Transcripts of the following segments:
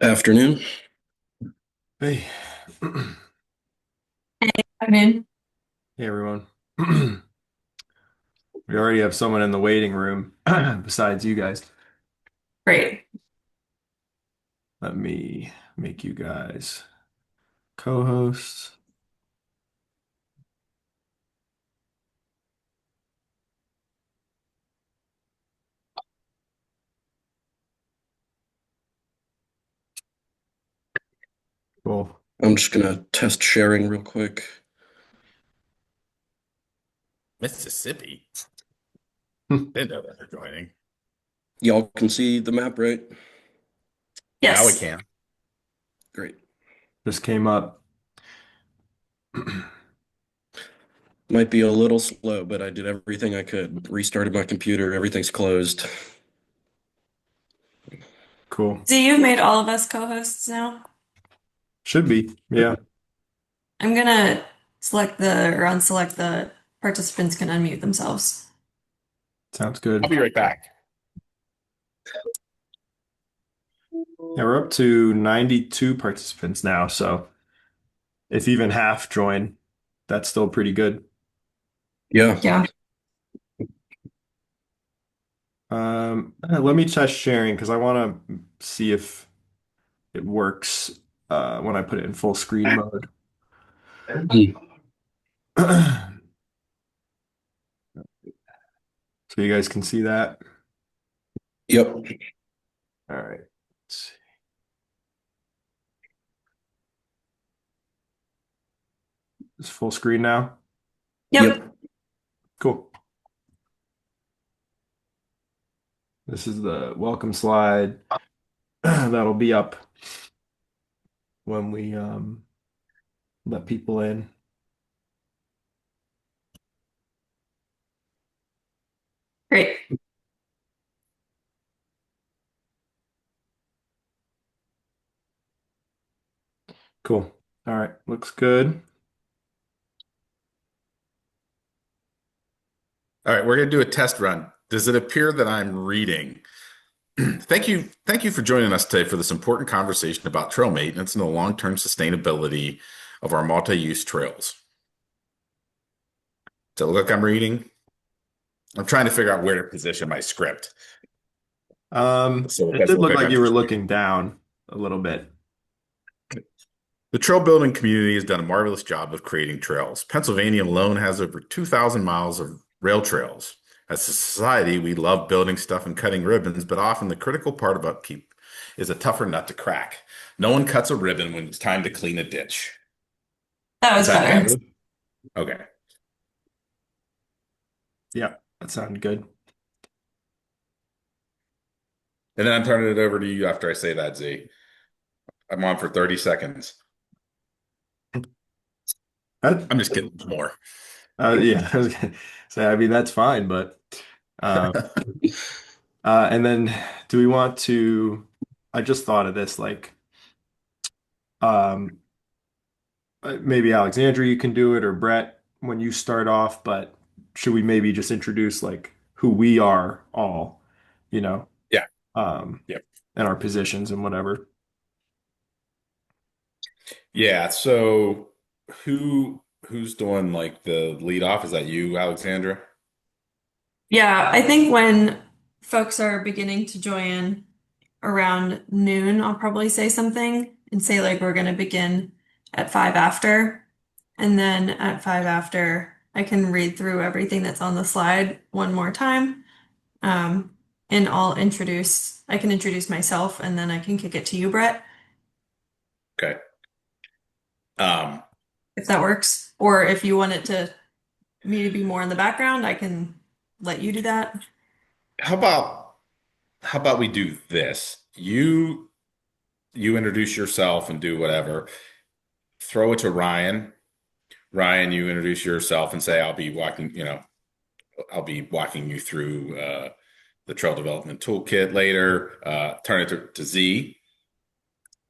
Afternoon. Hey, I mean, hey everyone. We already have someone in the waiting room besides you guys. great. Let me make you guys co-hosts. Cool. I'm just gonna test sharing real quick. Mississippi? Didn't know that they're joining. Y'all can see the map, right? Now we Yes. can. Great. Just came up. Might be a little slow, but I did everything I could. Restarted my computer, everything's closed. Cool. So you've made all of us co-hosts now. Should be. Yeah. I'm gonna select the or unselect the participants can unmute themselves. Sounds I'll good. be right back. Yeah, we're up to 92 participants now, so if even half join, that's still pretty good. Yeah. Yeah. Let me test sharing because I want to see if it works when I put it in full screen mode. So you guys can see that. Yep. All right. Let's see. It's full screen now. Yep. Yep. Cool. This is the welcome slide that'll be up when we let people in. Great. Cool. All right. Looks good. All right, we're going to do a test run. Does it appear that I'm reading? Thank you for joining us today for this important conversation about trail maintenance and the long-term sustainability of our multi-use trails. Does it look like I'm reading? I'm trying to figure out where to position my script so it It doesn't did look look like like I'm you were just reading. looking down a little bit. The trail building community has done a marvelous job of creating trails. Pennsylvania alone has over 2,000 miles of rail trails. As a society, we love building stuff and cutting ribbons, but often the critical part of upkeep is a tougher nut to crack. No one cuts a ribbon when it's time to clean a ditch. That Is was that better. better? Okay. Yeah, that sounded good. And then I'm turning it over to you after I say that, Z. I'm on for 30 seconds. That, I'm just kidding. More. yeah, I was gonna say, I mean, that's fine, but um, and then do we want to? I just thought of this, like, um, maybe Alexandra, you can do it, or Brett when you start off, but should we maybe just introduce like who we are all, you know, Yeah. um, Yeah. and our positions and whatever. Yeah. So who's doing like the lead off? Is that you, Alexandra? Yeah, I think when folks are beginning to join around noon, I'll probably say something and say like we're gonna begin at five after. And then at five after, I can read through everything that's on the slide one more time. Um, and I can introduce myself and then I can kick it to you, Brett, Okay. Um, if that works. Or if you want it to me to be more in the background, I can let you do that. how about how about we do this? You introduce yourself and do whatever. Throw it to Ryan. Ryan, you introduce yourself and say, I'll be walking you through the trail development toolkit later. Turn it to Z.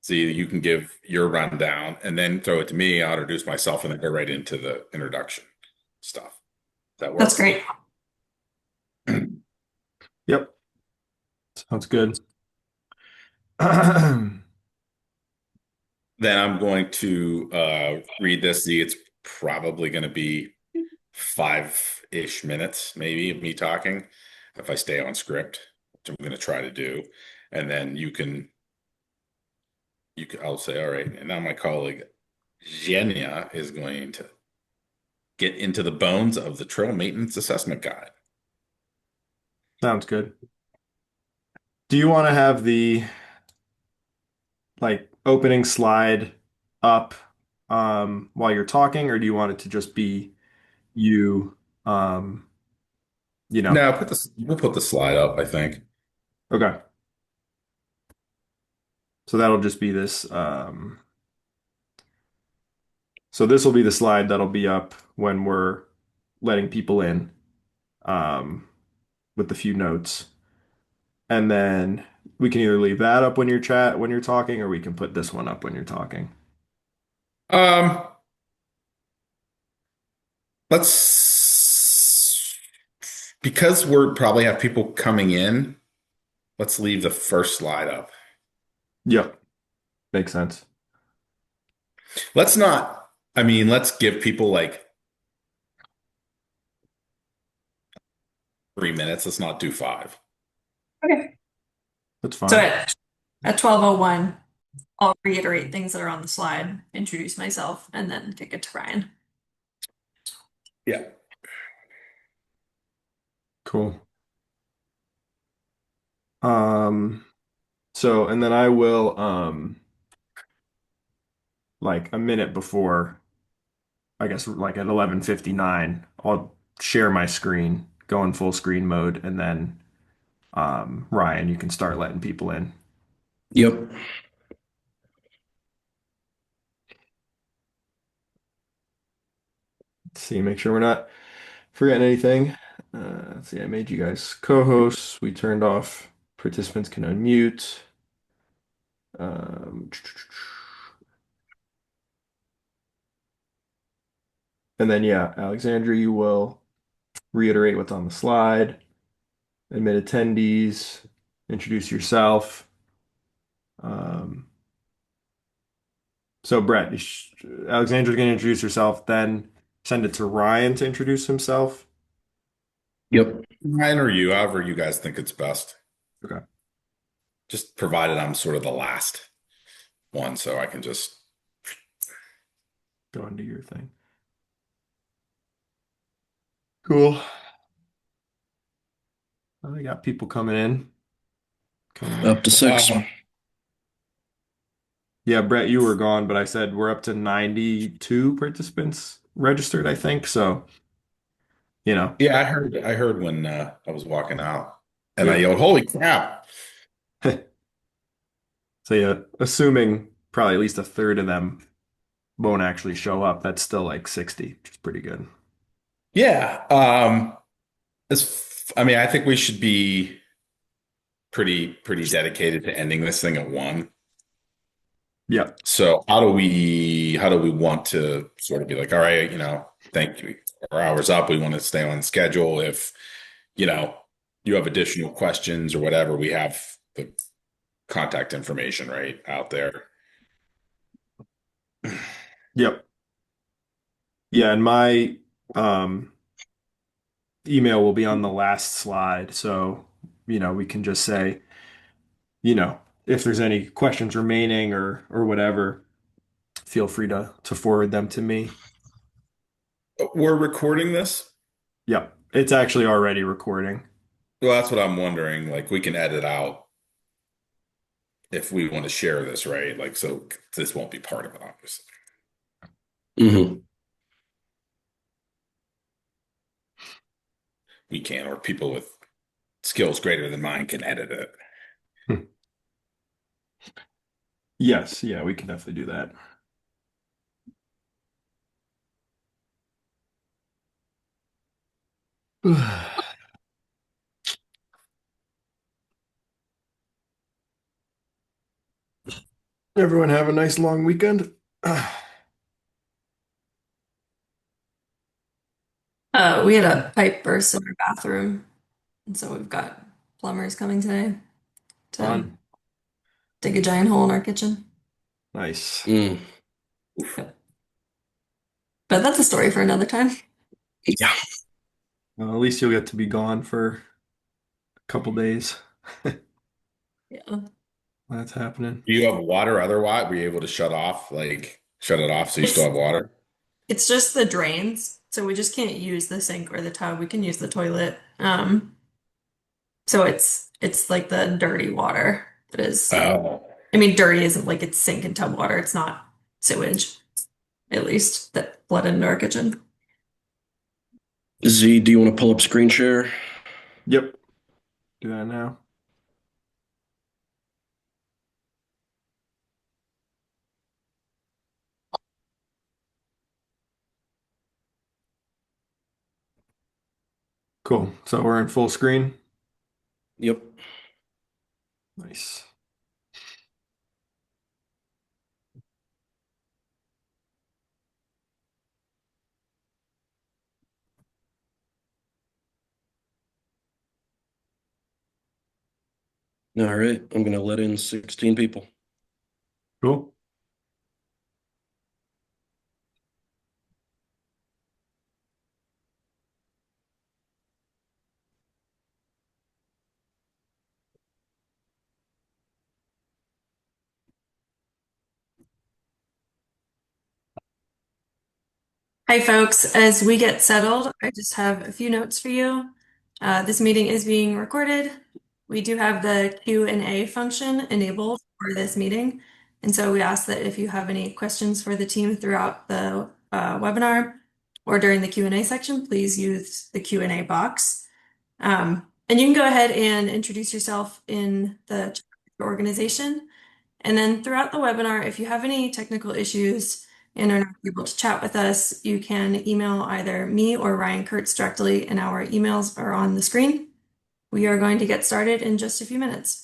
Z, you can give your rundown and then throw it to me. I'll introduce myself and then go right into the introduction stuff. Does that That's work? great. Yep, sounds good. then I'm going to read this. See, it's probably going to be 5-ish minutes, maybe, of me talking if I stay on script, which I'm going to try to do. And then I'll say, all right. And now my colleague Zhenya is going to get into the bones of the trail maintenance assessment guide. Sounds good. Do you want to have the like opening slide up while you're talking, or do you want it to just be you um you know? No, we'll put the slide up, I think. Okay. So that'll just be this so this will be the slide that'll be up when we're letting people in um with the few notes. And then we can either leave that up when you're talking, or we can put this one up when you're talking. Um, let's because we're probably have people coming in, let's leave the first slide up. Yep, makes sense. Let's not, I mean, let's give people like 3 minutes. Let's not do 5. Okay. That's So fine. at 12:01, I'll reiterate things that are on the slide, introduce myself, and then kick it to Ryan. Yeah. Cool. So and then I will like a minute before, I guess like at 11:59, I'll share my screen, go in full screen mode, and then Ryan, you can start letting people in. Yep. Let's see, make sure we're not forgetting anything. Let's see, I made you guys co-hosts. We turned off participants can unmute. Um, and then yeah, Alexandra, you will reiterate what's on the slide, admit attendees, introduce yourself. Um, so Brett, Alexandra's going to introduce herself, then send it to Ryan to introduce himself. Yep. Ryan or you, however you guys think it's best. Okay. Just provided I'm sort of the last one, so I can just. Go and do your thing. Cool. I got people coming in. Up to 6. Yeah, Brett, you were gone, but I said we're up to 92 participants registered, I think. So, you know, Yeah, I heard when I was walking out and I yep. yelled, "Holy crap!" So yeah, assuming probably at least a third of them won't actually show up, that's still like 60, which is pretty good. Yeah. I mean, I think we should be pretty dedicated to ending this thing at 1. Yeah. So how do we want to sort of be like, all right, thank you. Our hour's up. We want to stay on schedule. If, you know, you have additional questions or whatever, we have the contact information right out there. Yep. Yeah, and my um email will be on the last slide. So, we can just say, if there's any questions remaining or whatever, feel free to forward them to me. We're recording this. Yep. It's actually already recording. Well, that's what I'm wondering. Like, we can edit out if we want to share this, right? Like, so this won't be part of it, obviously. Hmm. We can, or people with skills greater than mine can edit it. Yes, yeah, we can definitely do that. Everyone have a nice long weekend. We had a pipe burst in our bathroom, and so we've got plumbers coming today to Fun. dig a giant hole in our kitchen. Nice. Mm. But that's a story for another time. Yeah. Well, at least you'll get to be gone for a couple days. Yeah. That's happening. Do you have water otherwise? Were you able to shut it off so you still It's have water? it's just the drains, so we just can't use the sink or the tub. We can use the toilet. So it's like the dirty water that is. Oh. I mean, dirty isn't like it's sink and tub water. It's not sewage, at least that flooded into our kitchen. Z, do you want to pull up screen share? Yep. Do that now. Cool. So we're in full screen. Yep. Nice. All right. I'm going to let in 16 people. Cool. Hi, folks. As we get settled, I just have a few notes for you. This meeting is being recorded. We do have the Q&A function enabled for this meeting. And so we ask that if you have any questions for the team throughout the webinar or during the Q&A section, please use the Q&A box. And you can go ahead and introduce yourself in the organization. And then throughout the webinar, if you have any technical issues and are not able to chat with us, you can email either me or Ryan Kurtz directly, and our emails are on the screen. We are going to get started in just a few minutes.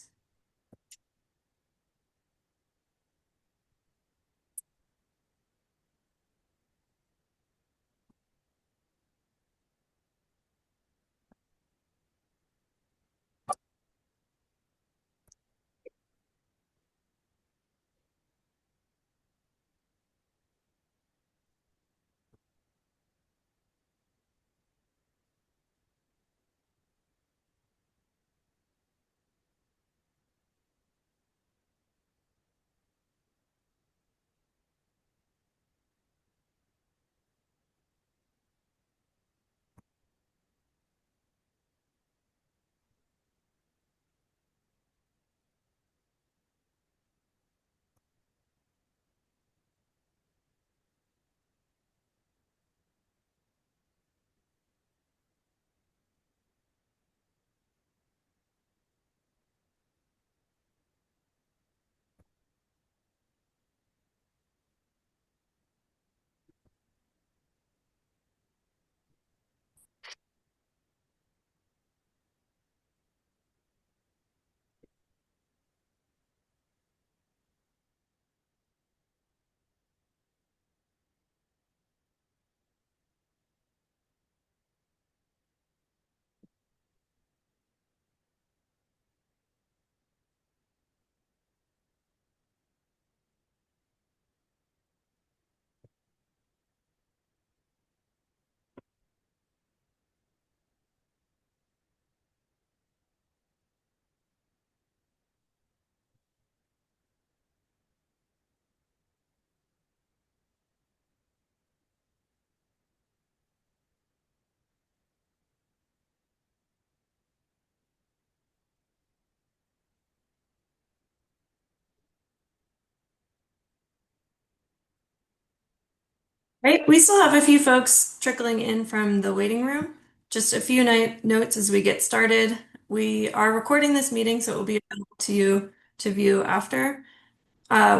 Right, we still have a few folks trickling in from the waiting room. Just a few notes as we get started. We are recording this meeting, so it will be available to you to view after.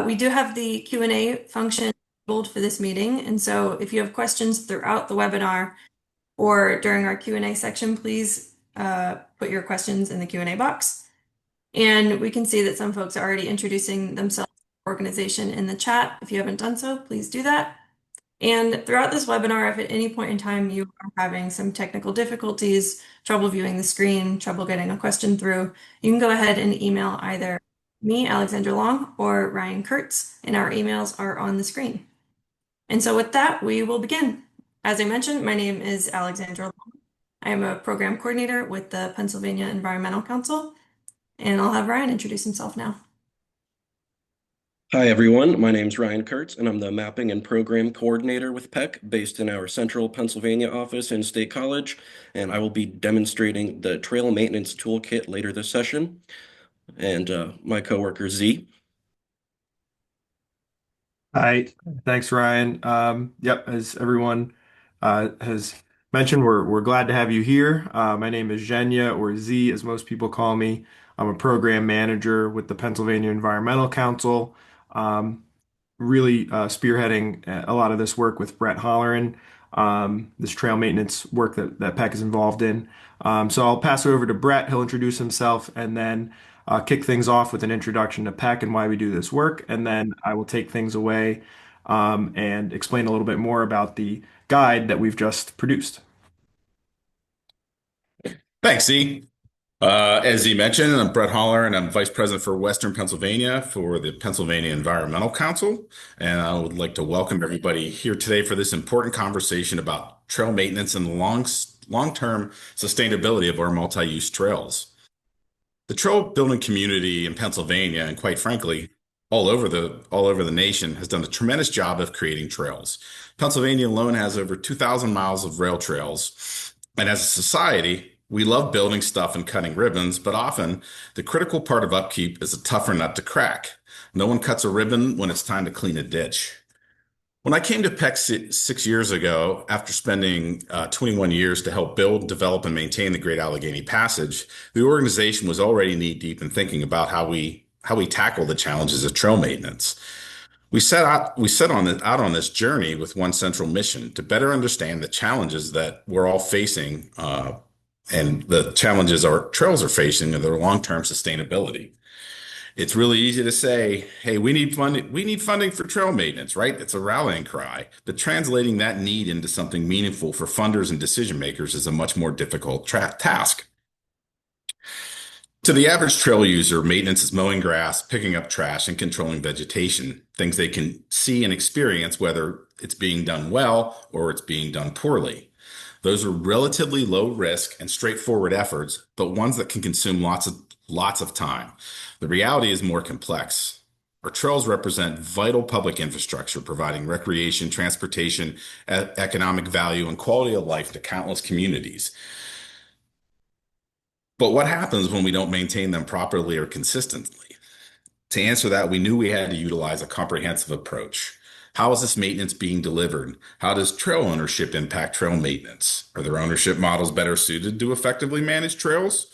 We do have the Q&A function enabled for this meeting, and so if you have questions throughout the webinar or during our Q&A section, please put your questions in the Q&A box. And we can see that some folks are already introducing themselves to the organization in the chat. If you haven't done so, please do that. And throughout this webinar, if at any point in time you are having some technical difficulties, trouble viewing the screen, trouble getting a question through, you can go ahead and email either me, Alexandra Long, or Ryan Kurtz, and our emails are on the screen. And so with that, we will begin. As I mentioned, my name is Alexandra Long. I am a program coordinator with the Pennsylvania Environmental Council, and I'll have Ryan introduce himself now. Hi, everyone. My name's Ryan Kurtz, and I'm the Mapping and Program Coordinator with PEC, based in our Central Pennsylvania office in State College, and I will be demonstrating the Trail Maintenance Toolkit later this session. And my coworker, Z. Hi, thanks, Ryan. Yep, as everyone has mentioned, we're glad to have you here. My name is Zhenya, or Z, as most people call me. I'm a program manager with the Pennsylvania Environmental Council. Really spearheading a lot of this work with Brett Holleran, this trail maintenance work that PEC is involved in. So I'll pass it over to Brett. He'll introduce himself and then kick things off with an introduction to PEC and why we do this work. And then I will take things away and explain a little bit more about the guide that we've just produced. Thanks, Z. As he mentioned, I'm Brett Holler, and I'm Vice President for Western Pennsylvania for the Pennsylvania Environmental Council. And I would like to welcome everybody here today for this important conversation about trail maintenance and the long-term sustainability of our multi-use trails. The trail building community in Pennsylvania, and quite frankly, all over the nation, has done a tremendous job of creating trails. Pennsylvania alone has over 2,000 miles of rail trails, and as a society, we love building stuff and cutting ribbons, but often the critical part of upkeep is a tougher nut to crack. No one cuts a ribbon when it's time to clean a ditch. When I came to PEC 6 years ago, after spending 21 years to help build, develop, and maintain the Great Allegheny Passage, the organization was already knee-deep in thinking about how we tackle the challenges of trail maintenance. We set out on this journey with one central mission: to better understand the challenges that we're all facing, and the challenges our trails are facing and their long-term sustainability. It's really easy to say, hey, we need funding for trail maintenance, right? It's a rallying cry. But translating that need into something meaningful for funders and decision makers is a much more difficult task. To the average trail user, maintenance is mowing grass, picking up trash, and controlling vegetation, things they can see and experience, whether it's being done well or it's being done poorly. Those are relatively low risk and straightforward efforts, but ones that can consume lots of time. The reality is more complex. Our trails represent vital public infrastructure, providing recreation, transportation, economic value, and quality of life to countless communities. But what happens when we don't maintain them properly or consistently? To answer that, we knew we had to utilize a comprehensive approach. How is this maintenance being delivered? How does trail ownership impact trail maintenance? Are there ownership models better suited to effectively manage trails?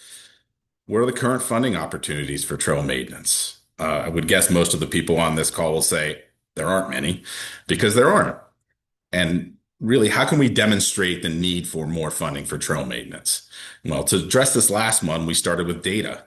What are the current funding opportunities for trail maintenance? I would guess most of the people on this call will say there aren't many, because there aren't. And really, how can we demonstrate the need for more funding for trail maintenance? Well, to address this last one, we started with data.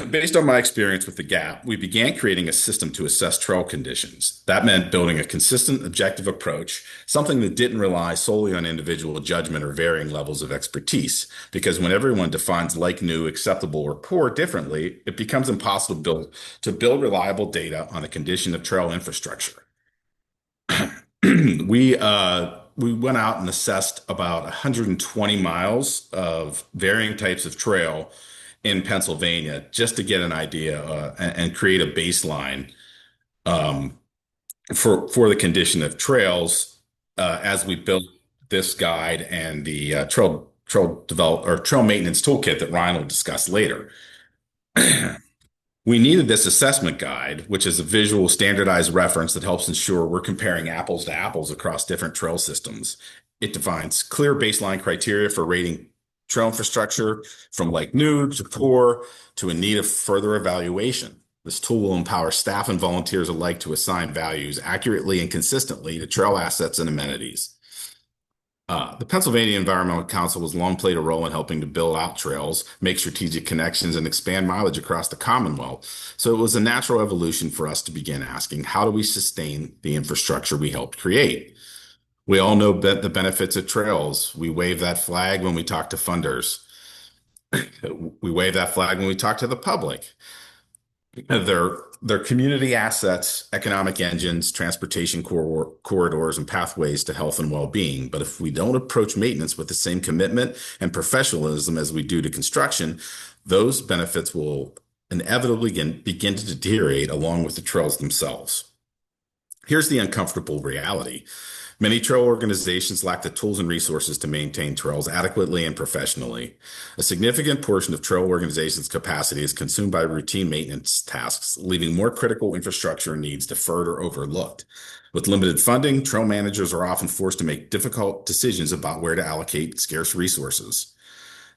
Based on my experience with the GAP, we began creating a system to assess trail conditions. That meant building a consistent, objective approach, something that didn't rely solely on individual judgment or varying levels of expertise. Because when everyone defines like, new, acceptable, or poor differently, it becomes impossible to build reliable data on the condition of trail infrastructure. We went out and assessed about 120 miles of varying types of trail in Pennsylvania, just to get an idea and create a baseline for the condition of trails as we built this guide and the trail maintenance toolkit that Ryan will discuss later. We needed this assessment guide, which is a visual standardized reference that helps ensure we're comparing apples to apples across different trail systems. It defines clear baseline criteria for rating trail infrastructure, from like new to poor to in need of further evaluation. This tool will empower staff and volunteers alike to assign values accurately and consistently to trail assets and amenities. The Pennsylvania Environmental Council has long played a role in helping to build out trails, make strategic connections, and expand mileage across the Commonwealth. So it was a natural evolution for us to begin asking, how do we sustain the infrastructure we helped create? We all know the benefits of trails. We wave that flag when we talk to funders. We wave that flag when we talk to the public. They're community assets, economic engines, transportation corridors, and pathways to health and well-being. But if we don't approach maintenance with the same commitment and professionalism as we do to construction, those benefits will inevitably begin to deteriorate along with the trails themselves. Here's the uncomfortable reality. Many trail organizations lack the tools and resources to maintain trails adequately and professionally. A significant portion of trail organizations' capacity is consumed by routine maintenance tasks, leaving more critical infrastructure needs deferred or overlooked. With limited funding, trail managers are often forced to make difficult decisions about where to allocate scarce resources.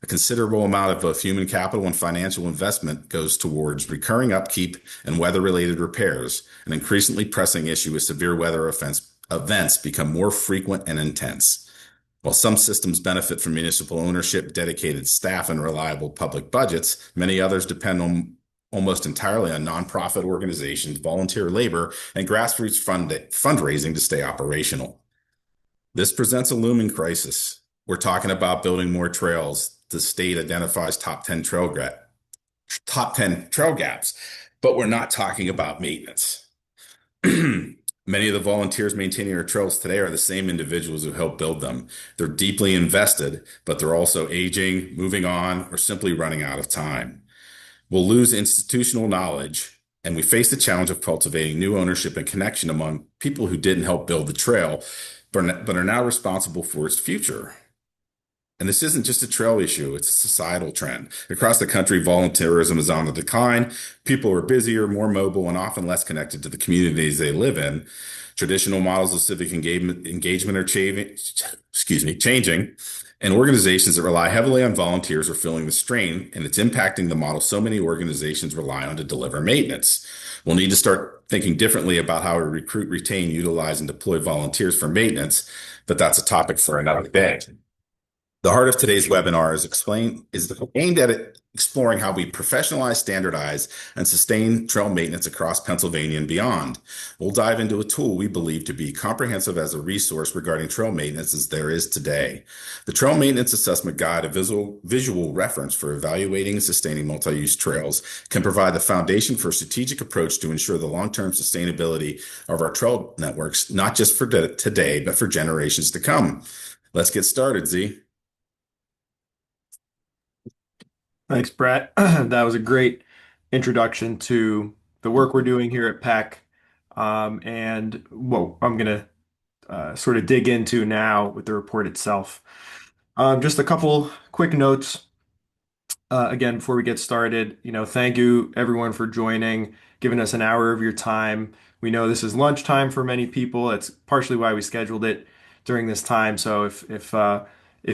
A considerable amount of both human capital and financial investment goes towards recurring upkeep and weather-related repairs, an increasingly pressing issue as severe weather events become more frequent and intense. While some systems benefit from municipal ownership, dedicated staff, and reliable public budgets, many others depend almost entirely on nonprofit organizations, volunteer labor, and grassroots fundraising to stay operational. This presents a looming crisis. We're talking about building more trails. The state identifies top 10 trail gaps, but we're not talking about maintenance. Many of the volunteers maintaining our trails today are the same individuals who helped build them. They're deeply invested, but they're also aging, moving on, or simply running out of time. We'll lose institutional knowledge, and we face the challenge of cultivating new ownership and connection among people who didn't help build the trail, but are now responsible for its future. And this isn't just a trail issue, it's a societal trend. Across the country, volunteerism is on the decline. People are busier, more mobile, and often less connected to the communities they live in. Traditional models of civic engagement are changing, and organizations that rely heavily on volunteers are feeling the strain, and it's impacting the model so many organizations rely on to deliver maintenance. We'll need to start thinking differently about how we recruit, retain, utilize, and deploy volunteers for maintenance, but that's a topic for another day. The heart of today's webinar is aimed at exploring how we professionalize, standardize, and sustain trail maintenance across Pennsylvania and beyond. We'll dive into a tool we believe to be comprehensive as a resource regarding trail maintenance as there is today. The Trail Maintenance Assessment Guide, a visual reference for evaluating and sustaining multi-use trails, can provide the foundation for a strategic approach to ensure the long-term sustainability of our trail networks, not just for today, but for generations to come. Let's get started, Z. Thanks, Brett. That was a great introduction to the work we're doing here at PEC, and what I'm going to sort of dig into now with the report itself. Just a couple quick notes. Again, before we get started, thank you everyone for joining, giving us an hour of your time. We know this is lunchtime for many people. It's partially why we scheduled it during this time. So if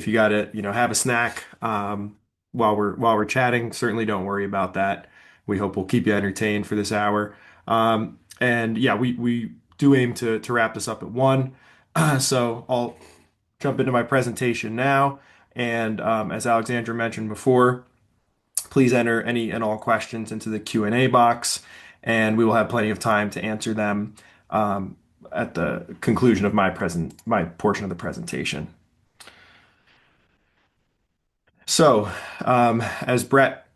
you got to have a snack while we're chatting, certainly don't worry about that. We hope we'll keep you entertained for this hour. And yeah, we do aim to wrap this up at 1. So I'll jump into my presentation now. And as Alexandra mentioned before, please enter any and all questions into the Q&A box, and we will have plenty of time to answer them at the conclusion of my portion of the presentation. So, as Brett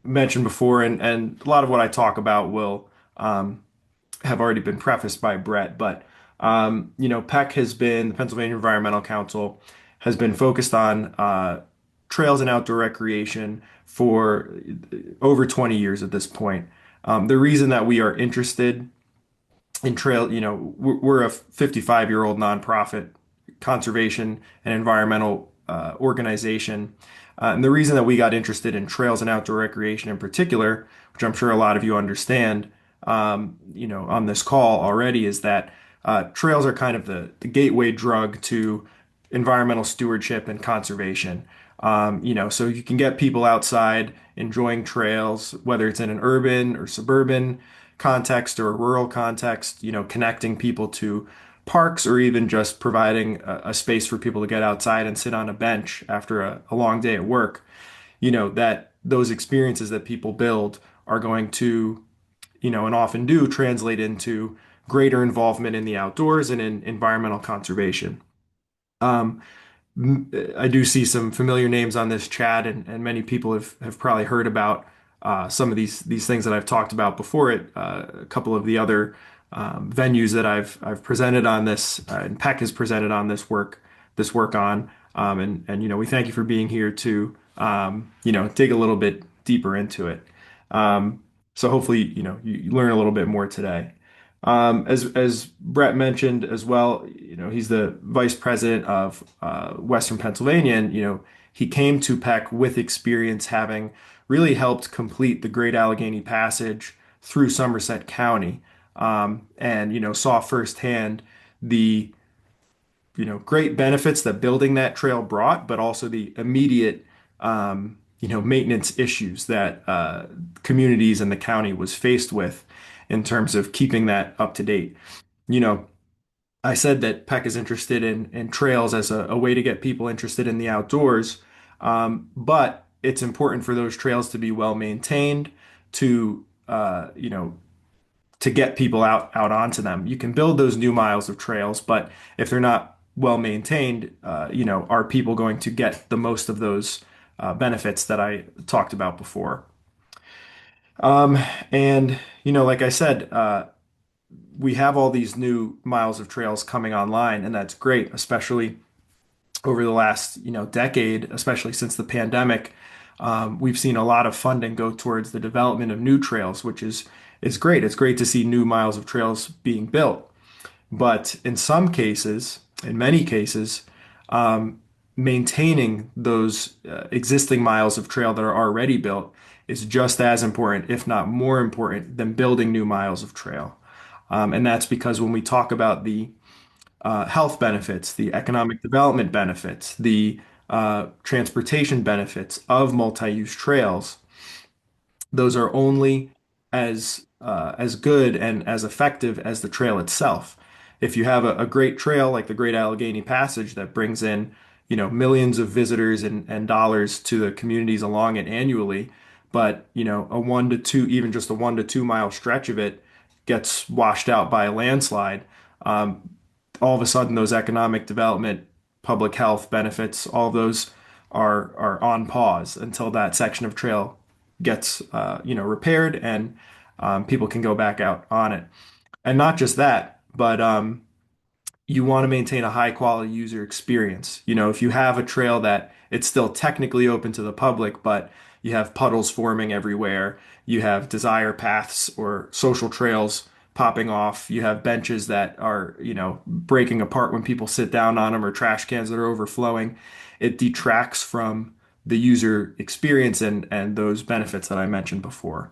mentioned before, and a lot of what I talk about will have already been prefaced by Brett, but PEC has been, the Pennsylvania Environmental Council has been focused on trails and outdoor recreation for over 20 years at this point. The reason that we are interested in trail, we're a 55-year-old nonprofit conservation and environmental organization. And the reason that we got interested in trails and outdoor recreation in particular, which I'm sure a lot of you understand, on this call already, is that trails are kind of the gateway drug to environmental stewardship and conservation. So you can get people outside enjoying trails, whether it's in an urban or suburban context or a rural context, connecting people to parks, or even just providing a space for people to get outside and sit on a bench after a long day at work. That those experiences that people build are going to, and often do, translate into greater involvement in the outdoors and in environmental conservation. I do see some familiar names on this chat, and many people have probably heard about some of these things that I've talked about before. A couple of the other venues that I've presented on this, and PEC has presented on this work on. And we thank you for being here to dig a little bit deeper into it. So hopefully you learn a little bit more today. As Brett mentioned as well, he's the vice president of Western Pennsylvania, and he came to PEC with experience having really helped complete the Great Allegheny Passage through Somerset County, and saw firsthand the great benefits that building that trail brought, but also the immediate maintenance issues that communities and the county was faced with in terms of keeping that up to date. You know, I said that PEC is interested in trails as a way to get people interested in the outdoors, but it's important for those trails to be well maintained to get people out onto them. You can build those new miles of trails, but if they're not well maintained, are people going to get the most of those benefits that I talked about before? And like I said, we have all these new miles of trails coming online, and that's great, especially over the last decade, especially since the pandemic. We've seen a lot of funding go towards the development of new trails, which is great. It's great to see new miles of trails being built. But in some cases, in many cases, maintaining those existing miles of trail that are already built is just as important, if not more important, than building new miles of trail. And that's because when we talk about the health benefits, the economic development benefits, the transportation benefits of multi-use trails, those are only as good and as effective as the trail itself. If you have a great trail like the Great Allegheny Passage that brings in, millions of visitors and dollars to the communities along it annually, but a 1 to 2, even just a 1 to 2 mile stretch of it gets washed out by a landslide, all of a sudden those economic development, public health benefits, all of those are on pause until that section of trail gets repaired and people can go back out on it. And not just that, but you want to maintain a high quality user experience. If you have a trail that it's still technically open to the public, but you have puddles forming everywhere, you have desire paths or social trails popping off, you have benches that are, breaking apart when people sit down on them, or trash cans that are overflowing, it detracts from the user experience and those benefits that I mentioned before.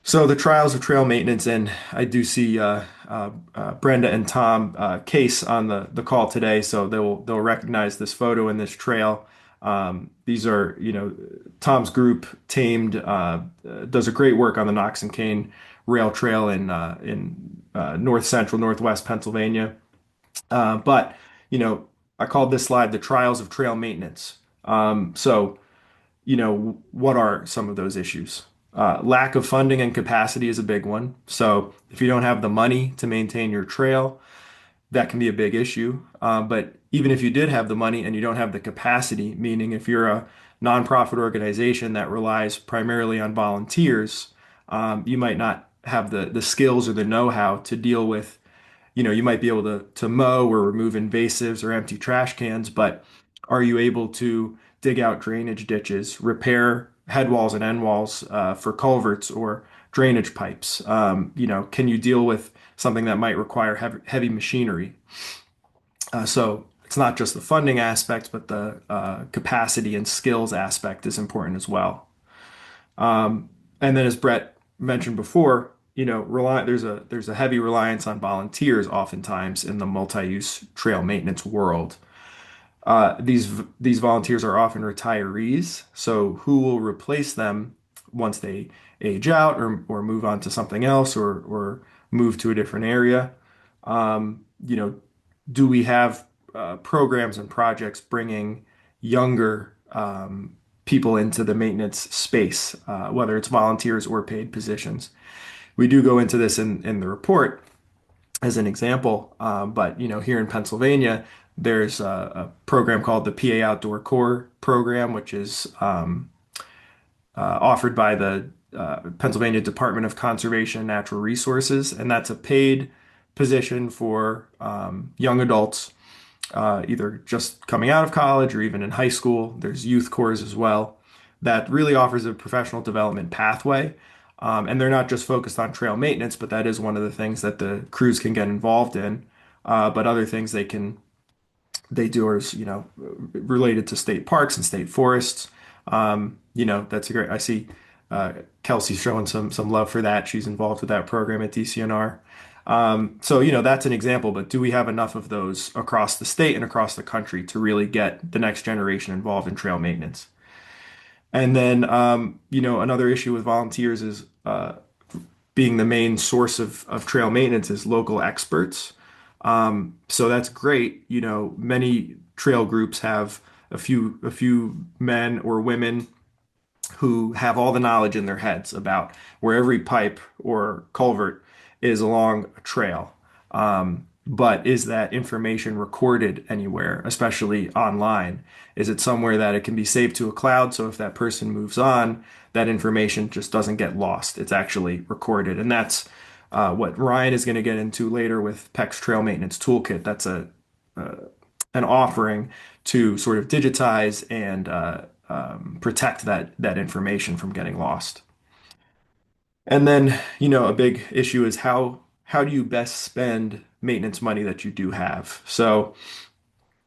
So the trials of trail maintenance, and I do see Brenda and Tom Case on the call today, so they'll recognize this photo and this trail. These are, Tom's group Tamed does a great work on the Knox and Kane Rail Trail in north central, northwest Pennsylvania. But I called this slide the trials of trail maintenance. So what are some of those issues? Lack of funding and capacity is a big one. So if you don't have the money to maintain your trail, that can be a big issue. But even if you did have the money and you don't have the capacity, meaning if you're a nonprofit organization that relies primarily on volunteers, you might not have the skills or the know-how to deal with, you might be able to mow or remove invasives or empty trash cans, but are you able to dig out drainage ditches, repair head walls and end walls for culverts or drainage pipes? Can you deal with something that might require heavy machinery? So it's not just the funding aspect, but the capacity and skills aspect is important as well. And then, as Brett mentioned before, there's a heavy reliance on volunteers oftentimes in the multi-use trail maintenance world. These volunteers are often retirees, so who will replace them once they age out or move on to something else or move to a different area? Do we have programs and projects bringing younger people into the maintenance space, whether it's volunteers or paid positions? We do go into this in the report as an example, but here in Pennsylvania, There's a program called the PA Outdoor Corps program, which is offered by the Pennsylvania Department of Conservation and Natural Resources, and that's a paid position for young adults, either just coming out of college or even in high school. There's youth corps as well that really offers a professional development pathway. And they're not just focused on trail maintenance, but that is one of the things that the crews can get involved in. But other things they do is, related to state parks and state forests. That's a great. I see Kelsey's showing some love for that. She's involved with that program at DCNR. So, that's an example, but do we have enough of those across the state and across the country to really get the next generation involved in trail maintenance? And then, another issue with volunteers is being the main source of trail maintenance is local experts. So that's great. Many trail groups have a few men or women who have all the knowledge in their heads about where every pipe or culvert is along a trail. But is that information recorded anywhere, especially online? Is it somewhere that it can be saved to a cloud? So if that person moves on, that information just doesn't get lost. It's actually recorded. And that's what Ryan is going to get into later with PEC's Trail Maintenance Toolkit. That's an offering to sort of digitize and protect that information from getting lost. And then, a big issue is how do you best spend maintenance money that you do have? So,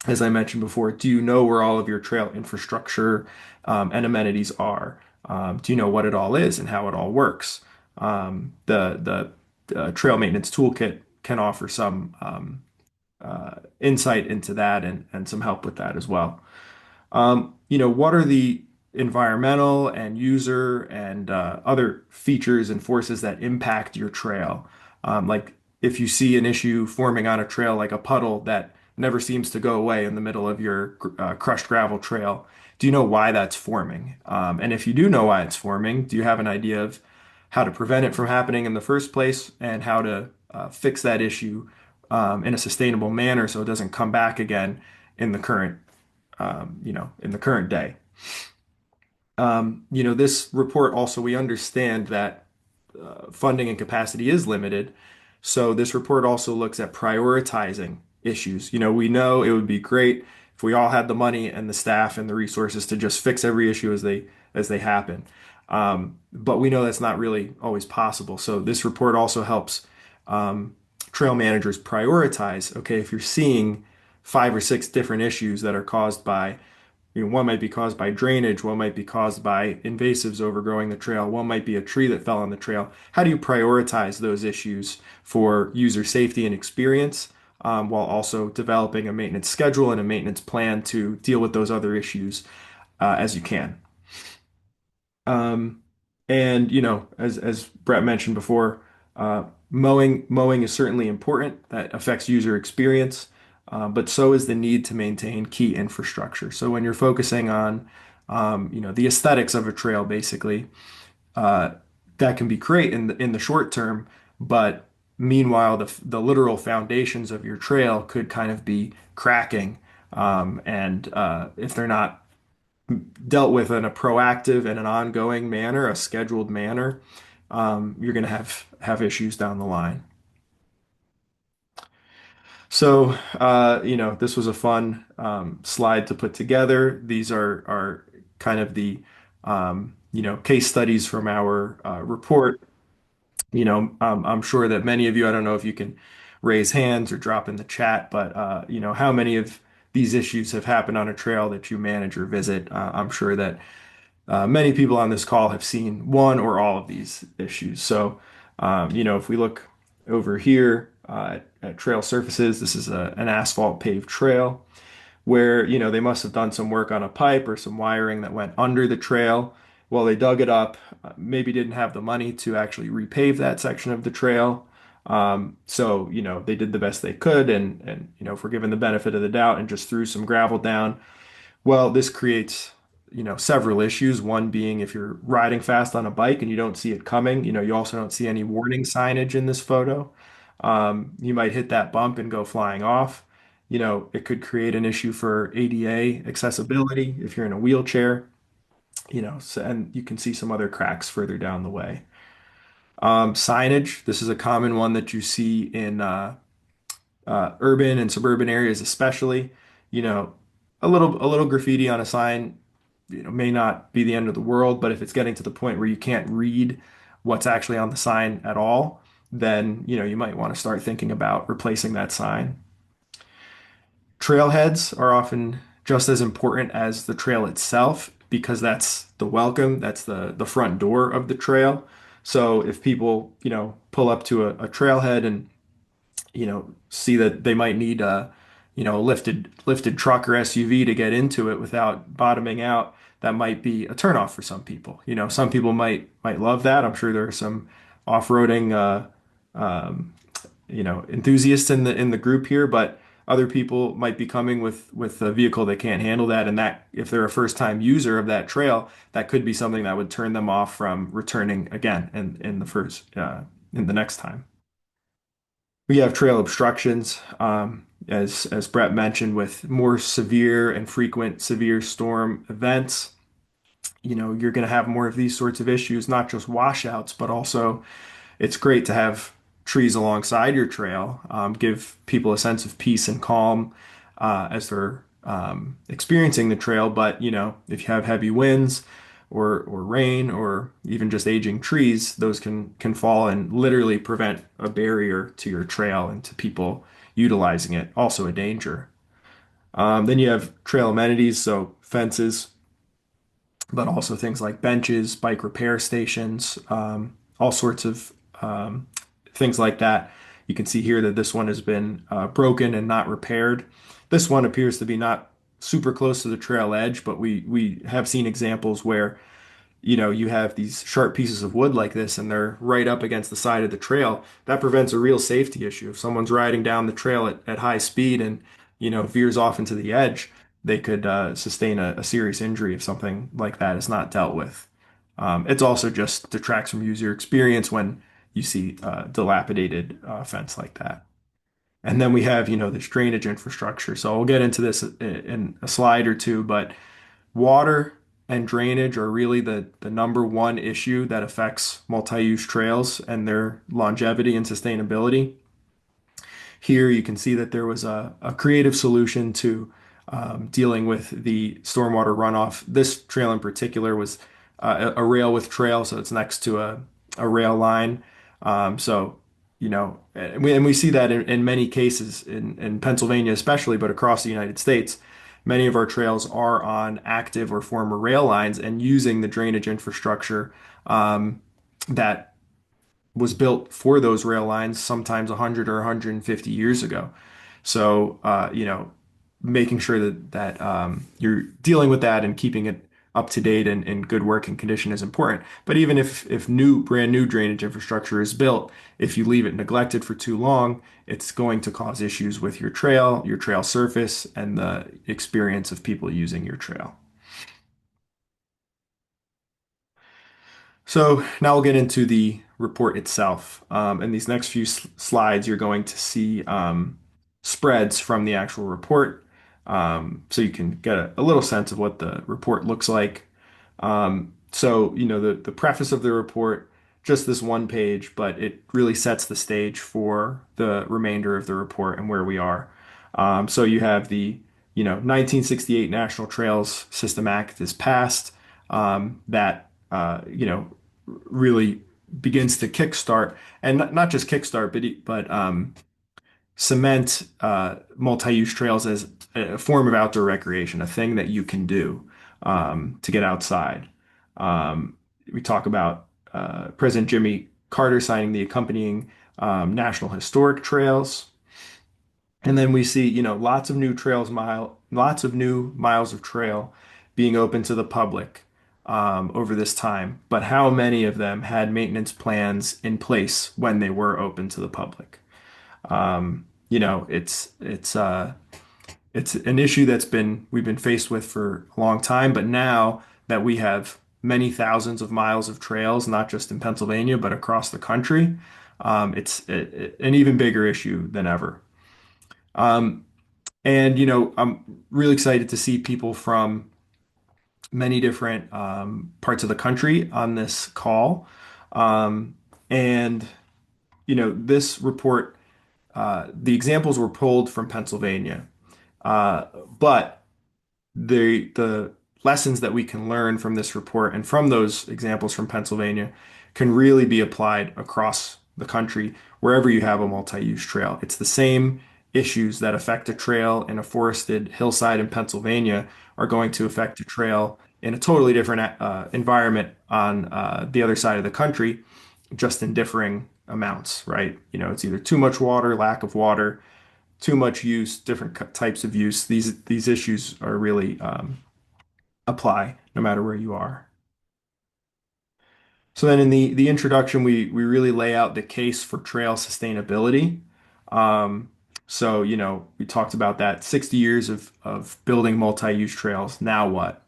as I mentioned before, do you know where all of your trail infrastructure and amenities are? Do you know what it all is and how it all works? The Trail Maintenance Toolkit can offer some insight into that and some help with that as well. What are the environmental and user and other features and forces that impact your trail? Like if you see an issue forming on a trail, like a puddle that never seems to go away in the middle of your crushed gravel trail, do you know why that's forming? And if you do know why it's forming, do you have an idea of how to prevent it from happening in the first place and how to fix that issue in a sustainable manner so it doesn't come back again in the current day? This report also, we understand that funding and capacity is limited. So this report also looks at prioritizing issues. We know it would be great if we all had the money and the staff and the resources to just fix every issue as they happen. But we know that's not really always possible. So this report also helps trail managers prioritize. Okay, if you're seeing 5 or 6 different issues that are caused by one might be caused by drainage, one might be caused by invasives overgrowing the trail, one might be a tree that fell on the trail. How do you prioritize those issues for user safety and experience, while also developing a maintenance schedule and a maintenance plan to deal with those other issues as you can? Um, and as Brett mentioned before, mowing is certainly important. That affects user experience, but so is the need to maintain key infrastructure. So when you're focusing on, the aesthetics of a trail, basically, uh, that can be great in the short term, but meanwhile, the literal foundations of your trail could kind of be cracking, and if they're not dealt with in a proactive and an ongoing manner, a scheduled manner, you're going to have issues down the line. So, this was a fun slide to put together. These are kind of the case studies from our report. I'm sure that many of you, I don't know if you can raise hands or drop in the chat, but how many of these issues have happened on a trail that you manage or visit? I'm sure that many people on this call have seen one or all of these issues. So, if we look over here at trail surfaces, this is an asphalt paved trail where, they must have done some work on a pipe or some wiring that went under the trail. Well, they dug it up, maybe didn't have the money to actually repave that section of the trail. So, they did the best they could and if we're given the benefit of the doubt and just threw some gravel down, well, this creates, several issues. One being if you're riding fast on a bike and you don't see it coming, you also don't see any warning signage in this photo. You might hit that bump and go flying off. it could create an issue for ADA accessibility if you're in a wheelchair, so, and you can see some other cracks further down the way. Signage, this is a common one that you see in urban and suburban areas, especially. You know, a little graffiti on a sign, may not be the end of the world, but if it's getting to the point where you can't read what's actually on the sign at all, then you might want to start thinking about replacing that sign. Trailheads are often just as important as the trail itself because that's the welcome, that's the front door of the trail. So if people, pull up to a trailhead and see that they might need a lifted truck or SUV to get into it without bottoming out, that might be a turnoff for some people. Some people might love that. I'm sure there are some off-roading enthusiasts in the group here, but other people might be coming with a vehicle that can't handle that, and that if they're a first-time user of that trail, that could be something that would turn them off from returning again in the next time. We have trail obstructions, as Brett mentioned, with more severe and frequent severe storm events. You're going to have more of these sorts of issues, not just washouts, but also it's great to have trees alongside your trail, give people a sense of peace and calm as they're experiencing the trail. But if you have heavy winds or rain or even just aging trees, those can fall and literally prevent a barrier to your trail and to people utilizing it. Also a danger. Then you have trail amenities, so fences, but also things like benches, bike repair stations, all sorts of things like that. You can see here that this one has been broken and not repaired. This one appears to be not super close to the trail edge, but we have seen examples where you have these sharp pieces of wood like this and they're right up against the side of the trail. That prevents a real safety issue. If someone's riding down the trail at high speed and veers off into the edge, they could sustain a serious injury if something like that is not dealt with. It's also just detracts from user experience when you see dilapidated fence like that. And then we have, this drainage infrastructure. So we'll get into this in a slide or two, but water and drainage are really the number one issue that affects multi-use trails and their longevity and sustainability. Here you can see that there was a creative solution to dealing with the stormwater runoff. This trail in particular was a rail with trail, so it's next to a rail line. So, and we see that in many cases in Pennsylvania, especially, but across the United States. Many of our trails are on active or former rail lines and using the drainage infrastructure that was built for those rail lines sometimes 100 or 150 years ago. So, making sure that you're dealing with that and keeping it up to date and in good working condition is important. But even if brand new drainage infrastructure is built, if you leave it neglected for too long, it's going to cause issues with your trail surface, and the experience of people using your trail. So now we'll get into the report itself. In these next few slides, you're going to see spreads from the actual report, so you can get a little sense of what the report looks like. So, the preface of the report, just this one page, but it really sets the stage for the remainder of the report and where we are. So you have the 1968 National Trails System Act is passed, that really begins to kickstart, and not just kickstart, but cement multi-use trails as a form of outdoor recreation, a thing that you can do to get outside. We talk about President Jimmy Carter signing the accompanying National Historic Trails. And then we see, lots of new miles of trail being open to the public over this time. But how many of them had maintenance plans in place when they were open to the public? It's an issue we've been faced with for a long time, but now that we have many thousands of miles of trails, not just in Pennsylvania, but across the country, it's an even bigger issue than ever. And, I'm really excited to see people from many different parts of the country on this call. And, this report, the examples were pulled from Pennsylvania. Uh, but the lessons that we can learn from this report and from those examples from Pennsylvania can really be applied across the country wherever you have a multi-use trail. It's the same issues that affect a trail in a forested hillside in Pennsylvania are going to affect a trail in a totally different environment on the other side of the country, just in differing amounts, right? It's either too much water, lack of water, too much use, different types of use. These issues are really apply no matter where you are. So then in the introduction, we really lay out the case for trail sustainability. Um, so, we talked about that 60 years of building multi-use trails. Now what?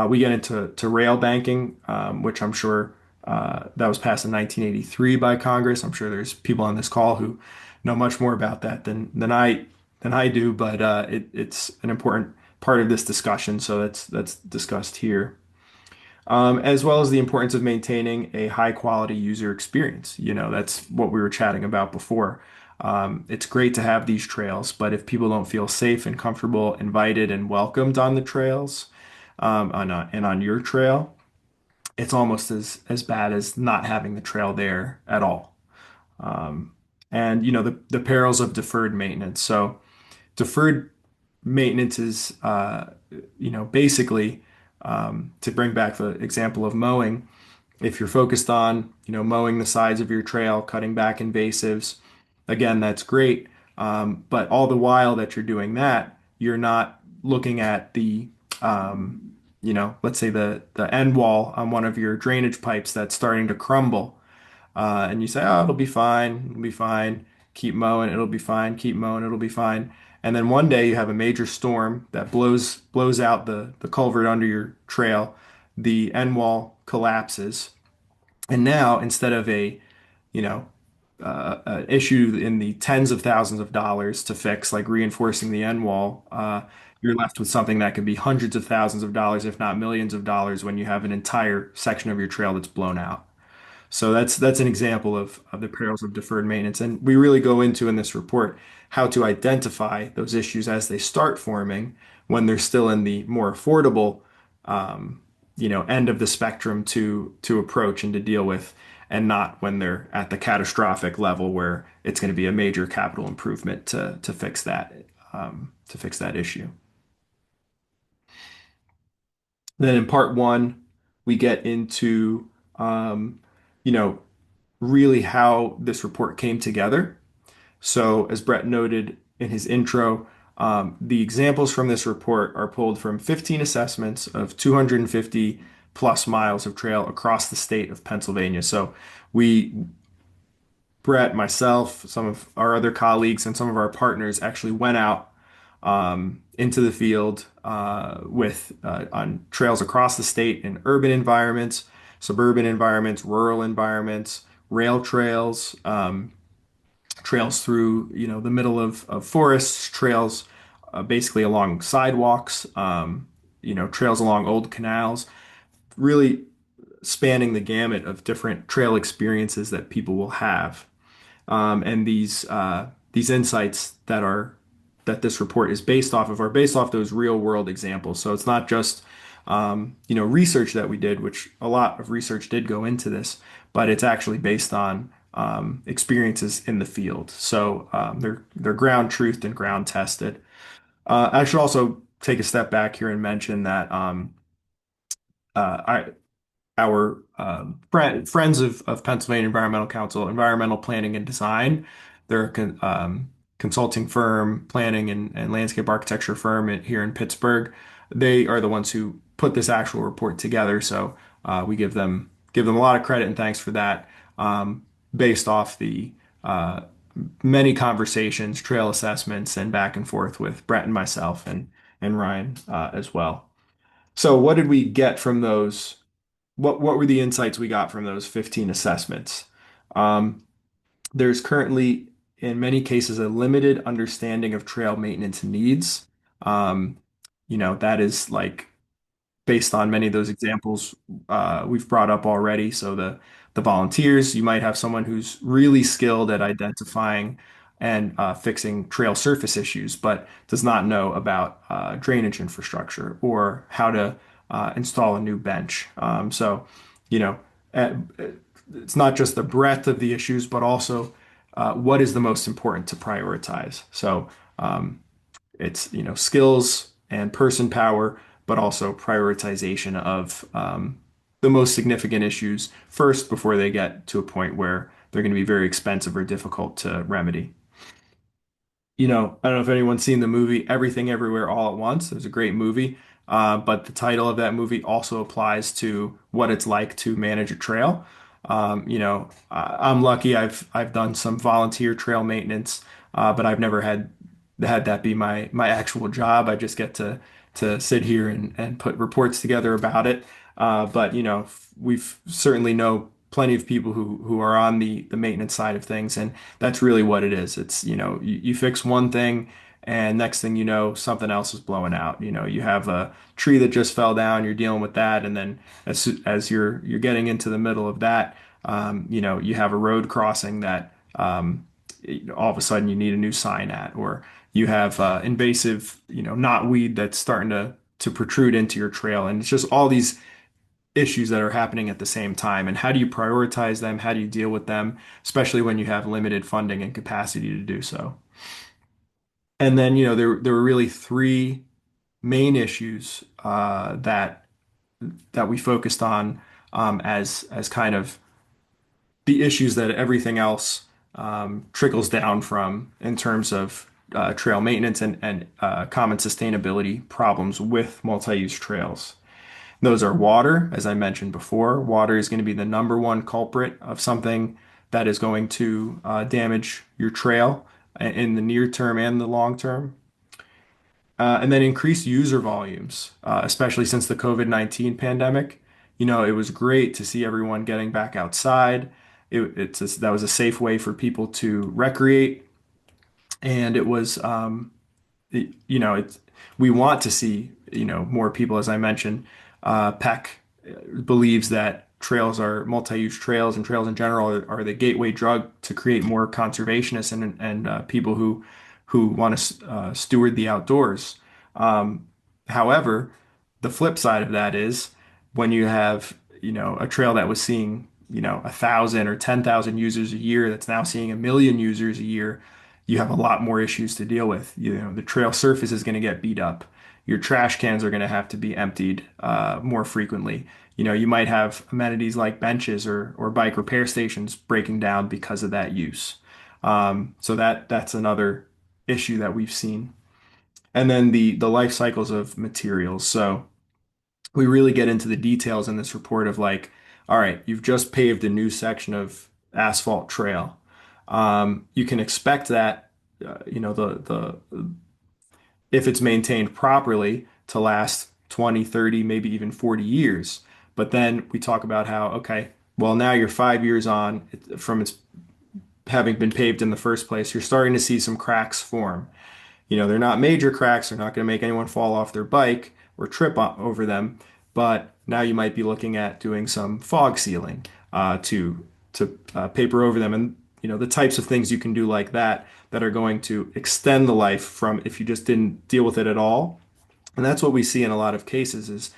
We get into rail banking, which I'm sure that was passed in 1983 by Congress. I'm sure there's people on this call who know much more about that than I do, but it's an important part of this discussion, so that's discussed here. As well as the importance of maintaining a high quality user experience. That's what we were chatting about before. It's great to have these trails, but if people don't feel safe and comfortable, invited and welcomed on the trails, and on your trail, it's almost as bad as not having the trail there at all. Um, and the perils of deferred maintenance. So deferred maintenance is basically to bring back the example of mowing. If you're focused on mowing the sides of your trail, cutting back invasives, again, that's great. But all the while that you're doing that, you're not looking at let's say the end wall on one of your drainage pipes that's starting to crumble. And you say, oh, it'll be fine. It'll be fine. Keep mowing. It'll be fine. Keep mowing. It'll be fine. And then one day you have a major storm that blows out the culvert under your trail. The end wall collapses. And now instead of you know, an issue in the tens of thousands of dollars to fix, like reinforcing the end wall, you're left with something that could be hundreds of thousands of dollars, if not millions of dollars, when you have an entire section of your trail that's blown out. So that's an example of the perils of deferred maintenance. And we really go into in this report how to identify those issues as they start forming when they're still in the more affordable end of the spectrum to approach and to deal with, and not when they're at the catastrophic level where it's going to be a major capital improvement to fix that issue. Then in part one, we get into you know really how this report came together. So, as Brett noted in his intro, the examples from this report are pulled from 15 assessments of 250 plus miles of trail across the state of Pennsylvania. So, we, Brett, myself, some of our other colleagues, and some of our partners actually went out into the field with on trails across the state in urban environments, suburban environments, rural environments, rail trails, trails through the middle of forests, trails basically along sidewalks, trails along old canals, really spanning the gamut of different trail experiences that people will have. And these insights that this report is based off of are based off those real world examples. So it's not just research that we did, which a lot of research did go into this, but it's actually based on experiences in the field. So they're ground truthed and ground tested. I should also take a step back here and mention that I our friends of Pennsylvania Environmental Council, Environmental Planning and Design. They're a consulting firm, planning and landscape architecture firm here in Pittsburgh. They are the ones who put this actual report together. So we give them a lot of credit and thanks for that, based off the uh, many conversations, trail assessments, and back and forth with Brett and myself and Ryan as well. So what did we get from those? What were the insights we got from those 15 assessments? Um, there's currently in many cases, a limited understanding of trail maintenance needs. Um, that is like based on many of those examples we've brought up already. So the volunteers, you might have someone who's really skilled at identifying and fixing trail surface issues, but does not know about drainage infrastructure or how to install a new bench. So, you know, uh, it's not just the breadth of the issues, but also what is the most important to prioritize. So, it's, skills and person power, but also prioritization of the most significant issues first before they get to a point where they're going to be very expensive or difficult to remedy. I don't know if anyone's seen the movie Everything Everywhere All at Once. It was a great movie, but the title of that movie also applies to what it's like to manage a trail. I'm lucky. I've done some volunteer trail maintenance, but I've never had that be my actual job. I just get to sit here and put reports together about it. But we've certainly know plenty of people who are on the maintenance side of things, and that's really what it is. It's, you fix one thing and next thing you know, something else is blowing out. You have a tree that just fell down, you're dealing with that, and then as you're getting into the middle of that, you have a road crossing that all of a sudden you need a new sign at, or you have invasive, knotweed that's starting to protrude into your trail, and it's just all these issues that are happening at the same time. And how do you prioritize them? How do you deal with them, especially when you have limited funding and capacity to do so? And then, there were really three main issues that we focused on as kind of the issues that everything else trickles down from in terms of trail maintenance and common sustainability problems with multi-use trails. Those are water, as I mentioned before. Water is going to be the number one culprit of something that is going to damage your trail in the near term and the long term. And then increased user volumes, especially since the COVID-19 pandemic. It was great to see everyone getting back outside. That was a safe way for people to recreate, and it was it's we want to see more people, as I mentioned. PEC believes that trails are multi-use trails, and trails in general are the gateway drug to create more conservationists and people who want to steward the outdoors. However, the flip side of that is when you have a trail that was seeing 1,000 or 10,000 users a year that's now seeing 1 million users a year, you have a lot more issues to deal with. The trail surface is going to get beat up. Your trash cans are going to have to be emptied more frequently. You might have amenities like benches or bike repair stations breaking down because of that use. So that's another issue that we've seen. And then the life cycles of materials. So we really get into the details in this report of like, all right, you've just paved a new section of asphalt trail. You can expect that, the if it's maintained properly to last 20, 30, maybe even 40 years. But then we talk about how, okay, well, now you're 5 years on from its having been paved in the first place. You're starting to see some cracks form. They're not major cracks. They're not going to make anyone fall off their bike or trip over them. But now you might be looking at doing some fog sealing to paper over them, and the types of things you can do like that are going to extend the life from if you just didn't deal with it at all. And that's what we see in a lot of cases is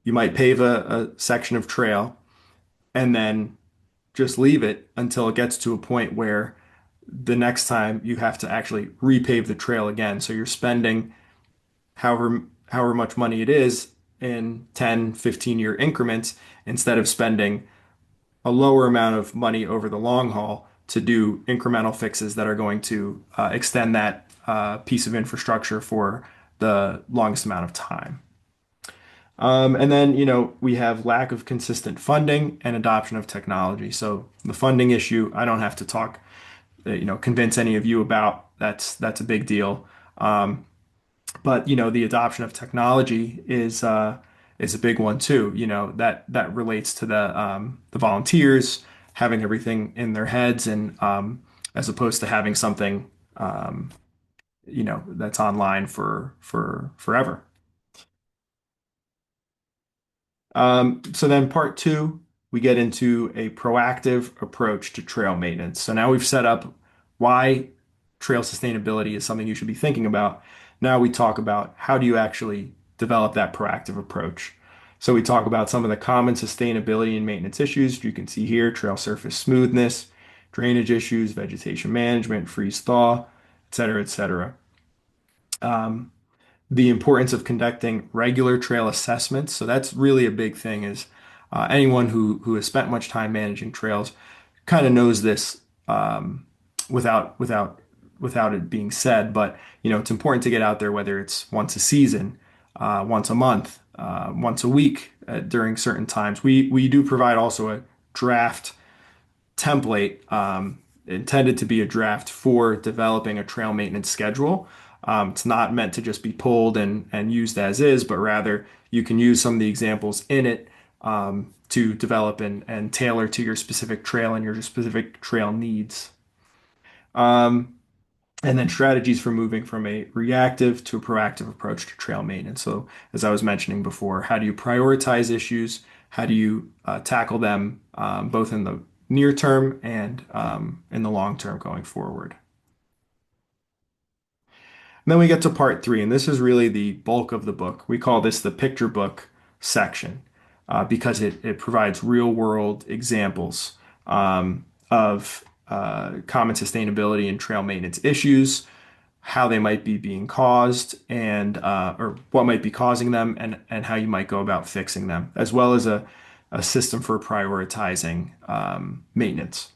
you might pave a section of trail and then just leave it until it gets to a point where the next time you have to actually repave the trail again. So you're spending however much money it is in 10, 15-year increments instead of spending a lower amount of money over the long haul to do incremental fixes that are going to extend that piece of infrastructure for the longest amount of time. And then, we have lack of consistent funding and adoption of technology. So the funding issue, I don't have to talk, convince any of you about. That's a big deal. But the adoption of technology is a big one too. That relates to the volunteers having everything in their heads and as opposed to having something that's online for forever. So then part two, we get into a proactive approach to trail maintenance. So now we've set up why trail sustainability is something you should be thinking about. Now we talk about how do you actually develop that proactive approach. So we talk about some of the common sustainability and maintenance issues. You can see here, trail surface smoothness, drainage issues, vegetation management, freeze thaw, et cetera, et cetera. The importance of conducting regular trail assessments. So that's really a big thing is anyone who has spent much time managing trails kind of knows this without without without it being said. But it's important to get out there, whether it's once a season, once a month, once a week during certain times. We do provide also a draft template intended to be a draft for developing a trail maintenance schedule. It's not meant to just be pulled and used as is, but rather you can use some of the examples in it to develop and tailor to your specific trail and your specific trail needs. And then strategies for moving from a reactive to a proactive approach to trail maintenance. So, as I was mentioning before, how do you prioritize issues? How do you tackle them both in the near term and in the long term going forward? And then we get to part three, and this is really the bulk of the book. We call this the picture book section because it provides real world examples of common sustainability and trail maintenance issues, how they might be being caused, and or what might be causing them, and how you might go about fixing them, as well as a system for prioritizing maintenance.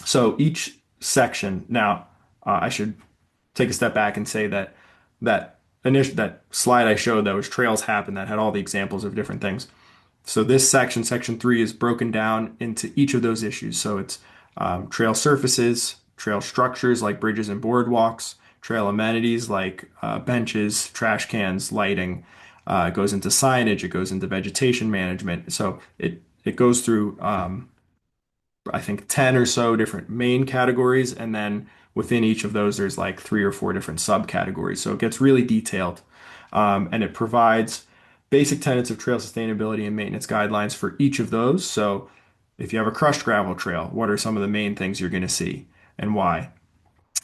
So each section, now I should take a step back and say that slide I showed that was trails happen that had all the examples of different things. So this section, section three, is broken down into each of those issues. So it's trail surfaces, trail structures like bridges and boardwalks, trail amenities like benches, trash cans, lighting. It goes into signage. It goes into vegetation management. So it goes through I think 10 or so different main categories, and then within each of those, there's like 3 or 4 different subcategories. So it gets really detailed, and it provides basic tenets of trail sustainability and maintenance guidelines for each of those. So if you have a crushed gravel trail, what are some of the main things you're going to see and why?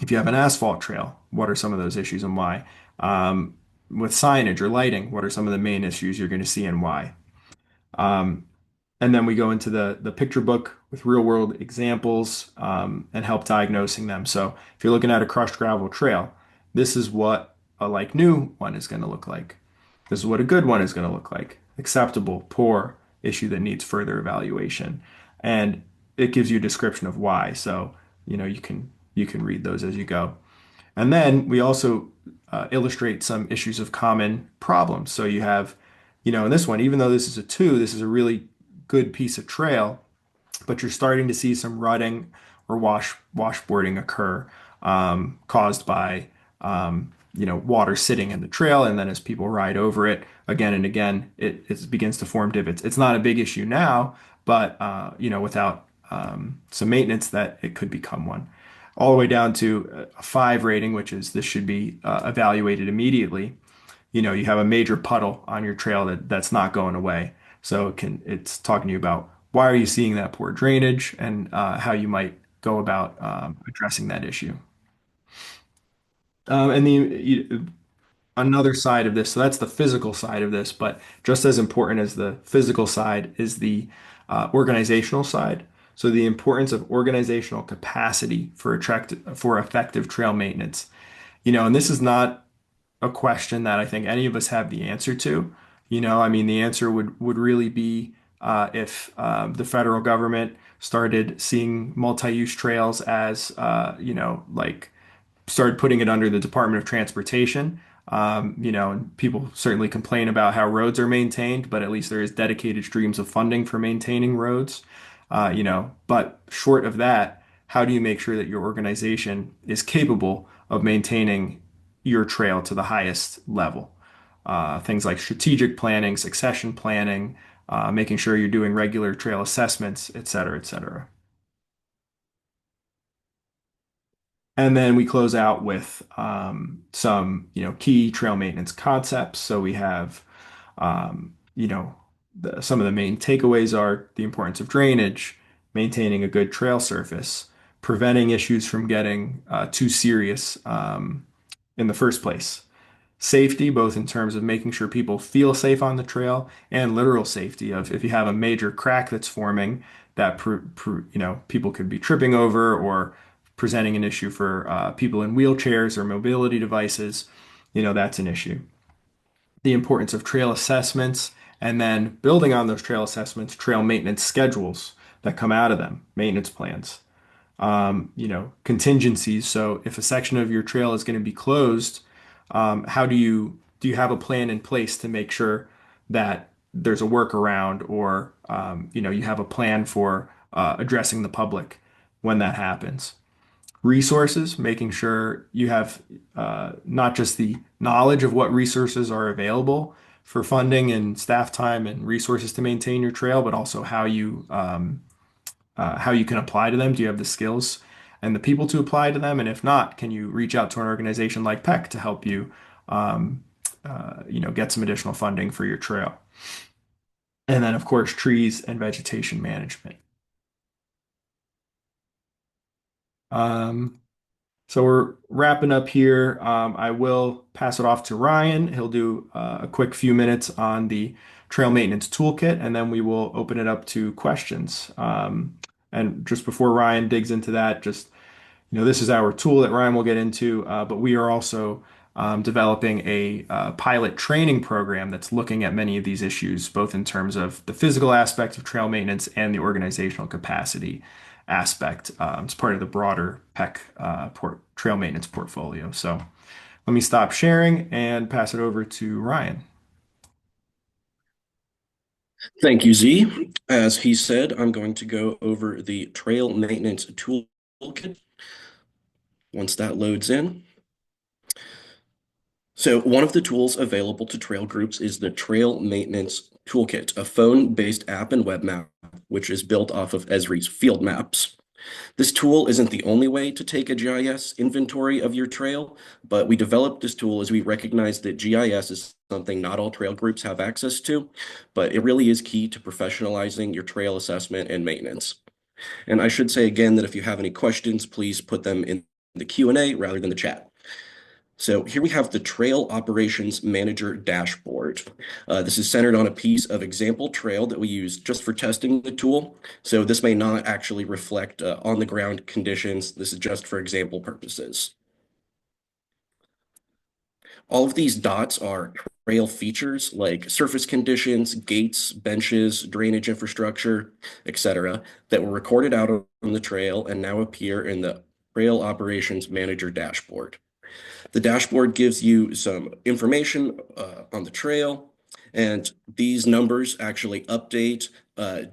If you have an asphalt trail, what are some of those issues and why? With signage or lighting, what are some of the main issues you're going to see and why? And then we go into the picture book with real world examples and help diagnosing them. So if you're looking at a crushed gravel trail, this is what a like new one is going to look like. This is what a good one is going to look like. Acceptable, poor, issue that needs further evaluation. And it gives you a description of why. So, you can read those as you go. And then we also illustrate some issues of common problems. So you have, in this one, even though this is a two, this is a really good piece of trail, but you're starting to see some rutting or washboarding occur caused by water sitting in the trail, and then as people ride over it again and again, it begins to form divots. It's not a big issue now, but without some maintenance, that it could become one. All the way down to a 5 rating, which is this should be evaluated immediately. You have a major puddle on your trail that's not going away. So it's talking to you about why are you seeing that poor drainage and how you might go about addressing that issue. And another side of this, so that's the physical side of this, but just as important as the physical side is the organizational side. So the importance of organizational capacity for effective trail maintenance. And this is not a question that I think any of us have the answer to. I mean, the answer would really be if the federal government started seeing multi-use trails as, like started putting it under the Department of Transportation. And people certainly complain about how roads are maintained, but at least there is dedicated streams of funding for maintaining roads. But short of that, how do you make sure that your organization is capable of maintaining your trail to the highest level? Things like strategic planning, succession planning, making sure you're doing regular trail assessments, et cetera, et cetera. And then we close out with some, key trail maintenance concepts. So we have, some of the main takeaways are the importance of drainage, maintaining a good trail surface, preventing issues from getting too serious in the first place. Safety, both in terms of making sure people feel safe on the trail and literal safety of if you have a major crack that's forming that people could be tripping over or presenting an issue for people in wheelchairs or mobility devices, that's an issue. The importance of trail assessments and then building on those trail assessments, trail maintenance schedules that come out of them, maintenance plans, contingencies. So if a section of your trail is going to be closed, how do you have a plan in place to make sure that there's a workaround or you have a plan for addressing the public when that happens? Resources, making sure you have not just the knowledge of what resources are available for funding and staff time and resources to maintain your trail, but also how you can apply to them. Do you have the skills and the people to apply to them? And if not, can you reach out to an organization like PEC to help you, get some additional funding for your trail? And then, of course, trees and vegetation management. Um, so we're wrapping up here. I will pass it off to Ryan. He'll do a quick few minutes on the trail maintenance toolkit, and then we will open it up to questions. And just before Ryan digs into that, just this is our tool that Ryan will get into, but we are also developing a pilot training program that's looking at many of these issues, both in terms of the physical aspect of trail maintenance and the organizational capacity aspect. It's part of the broader PEC trail maintenance portfolio. So let me stop sharing and pass it over to Ryan. Thank you, Z. As he said, I'm going to go over the trail maintenance toolkit once that loads in. So one of the tools available to trail groups is the Trail Maintenance Toolkit, a phone-based app and web map, which is built off of Esri's field maps. This tool isn't the only way to take a GIS inventory of your trail, but we developed this tool as we recognize that GIS is something not all trail groups have access to, but it really is key to professionalizing your trail assessment and maintenance. And I should say again that if you have any questions, please put them in the Q&A rather than the chat. So here we have the Trail Operations Manager dashboard. This is centered on a piece of example trail that we use just for testing the tool. So this may not actually reflect on-the-ground conditions. This is just for example purposes. All of these dots are trail features like surface conditions, gates, benches, drainage infrastructure, etc., that were recorded out on the trail and now appear in the Trail Operations Manager dashboard. The dashboard gives you some information on the trail, and these numbers actually update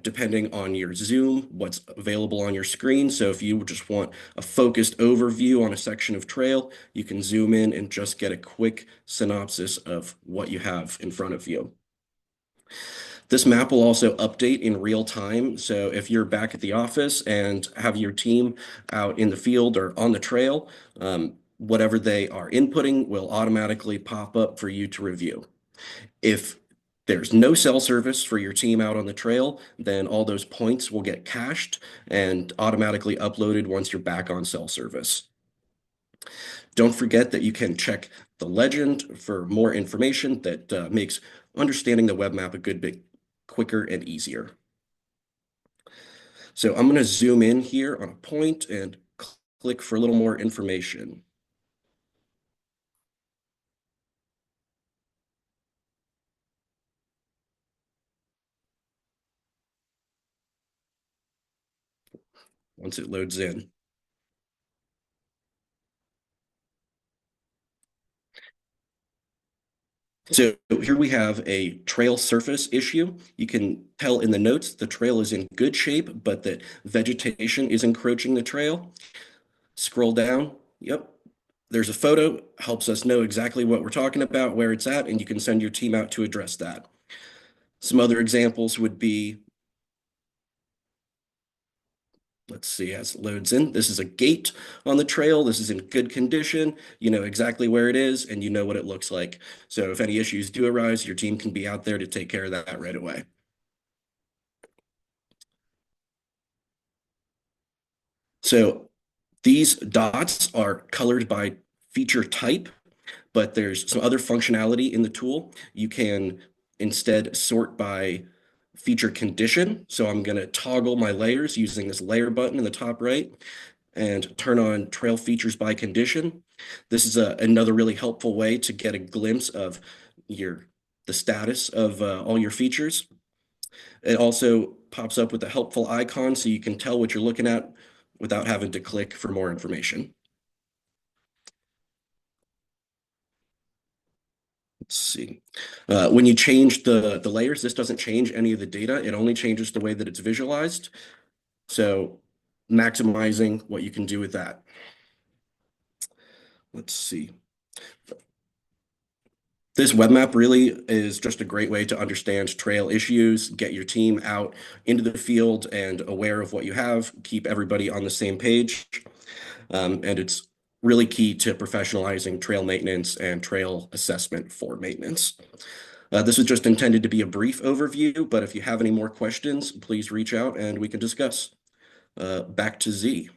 depending on your zoom, what's available on your screen. So if you just want a focused overview on a section of trail, you can zoom in and just get a quick synopsis of what you have in front of you. This map will also update in real time. So if you're back at the office and have your team out in the field or on the trail, whatever they are inputting will automatically pop up for you to review. If there's no cell service for your team out on the trail, then all those points will get cached and automatically uploaded once you're back on cell service. Don't forget that you can check the legend for more information that makes understanding the web map a good bit quicker and easier. So I'm going to zoom in here on a point and click for a little more information. Once it loads in. So here we have a trail surface issue. You can tell in the notes the trail is in good shape, but that vegetation is encroaching the trail. Scroll down. Yep. There's a photo, helps us know exactly what we're talking about, where it's at, and you can send your team out to address that. Some other examples would be Let's see as it loads in. This is a gate on the trail. This is in good condition. You know exactly where it is and you know what it looks like. So if any issues do arise, your team can be out there to take care of that right away. So these dots are colored by feature type, but there's some other functionality in the tool. You can instead sort by feature condition. So I'm going to toggle my layers using this layer button in the top right and turn on trail features by condition. This is another really helpful way to get a glimpse of the status of all your features. It also pops up with a helpful icon so you can tell what you're looking at without having to click for more information. Let's see. When you change the layers, this doesn't change any of the data. It only changes the way that it's visualized. So maximizing what you can do with that. Let's see. This web map really is just a great way to understand trail issues, get your team out into the field and aware of what you have, keep everybody on the same page. And it's really key to professionalizing trail maintenance and trail assessment for maintenance. This is just intended to be a brief overview, but if you have any more questions, please reach out and we can discuss. Back to Z.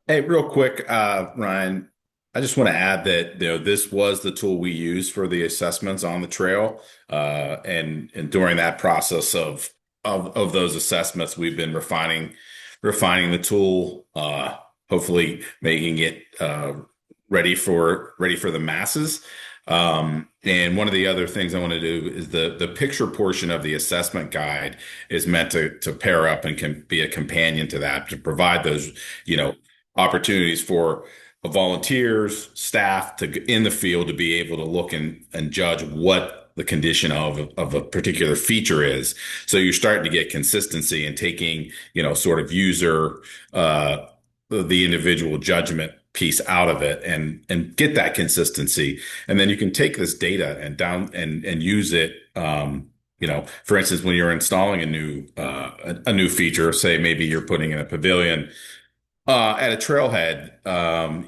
Hey, real quick, Ryan, I just want to add that this was the tool we used for the assessments on the trail, and during that process of those assessments, we've been refining the tool, hopefully making it ready for the masses. And one of the other things I want to do is the picture portion of the assessment guide is meant to pair up and can be a companion to that to provide those, opportunities for volunteers, staff in the field to be able to look and judge what the condition of a particular feature is. So you're starting to get consistency and taking, sort of user, the individual judgment piece out of it and get that consistency. And then you can take this data and use it. For instance, when you're installing a new feature, say maybe you're putting in a pavilion at a trailhead,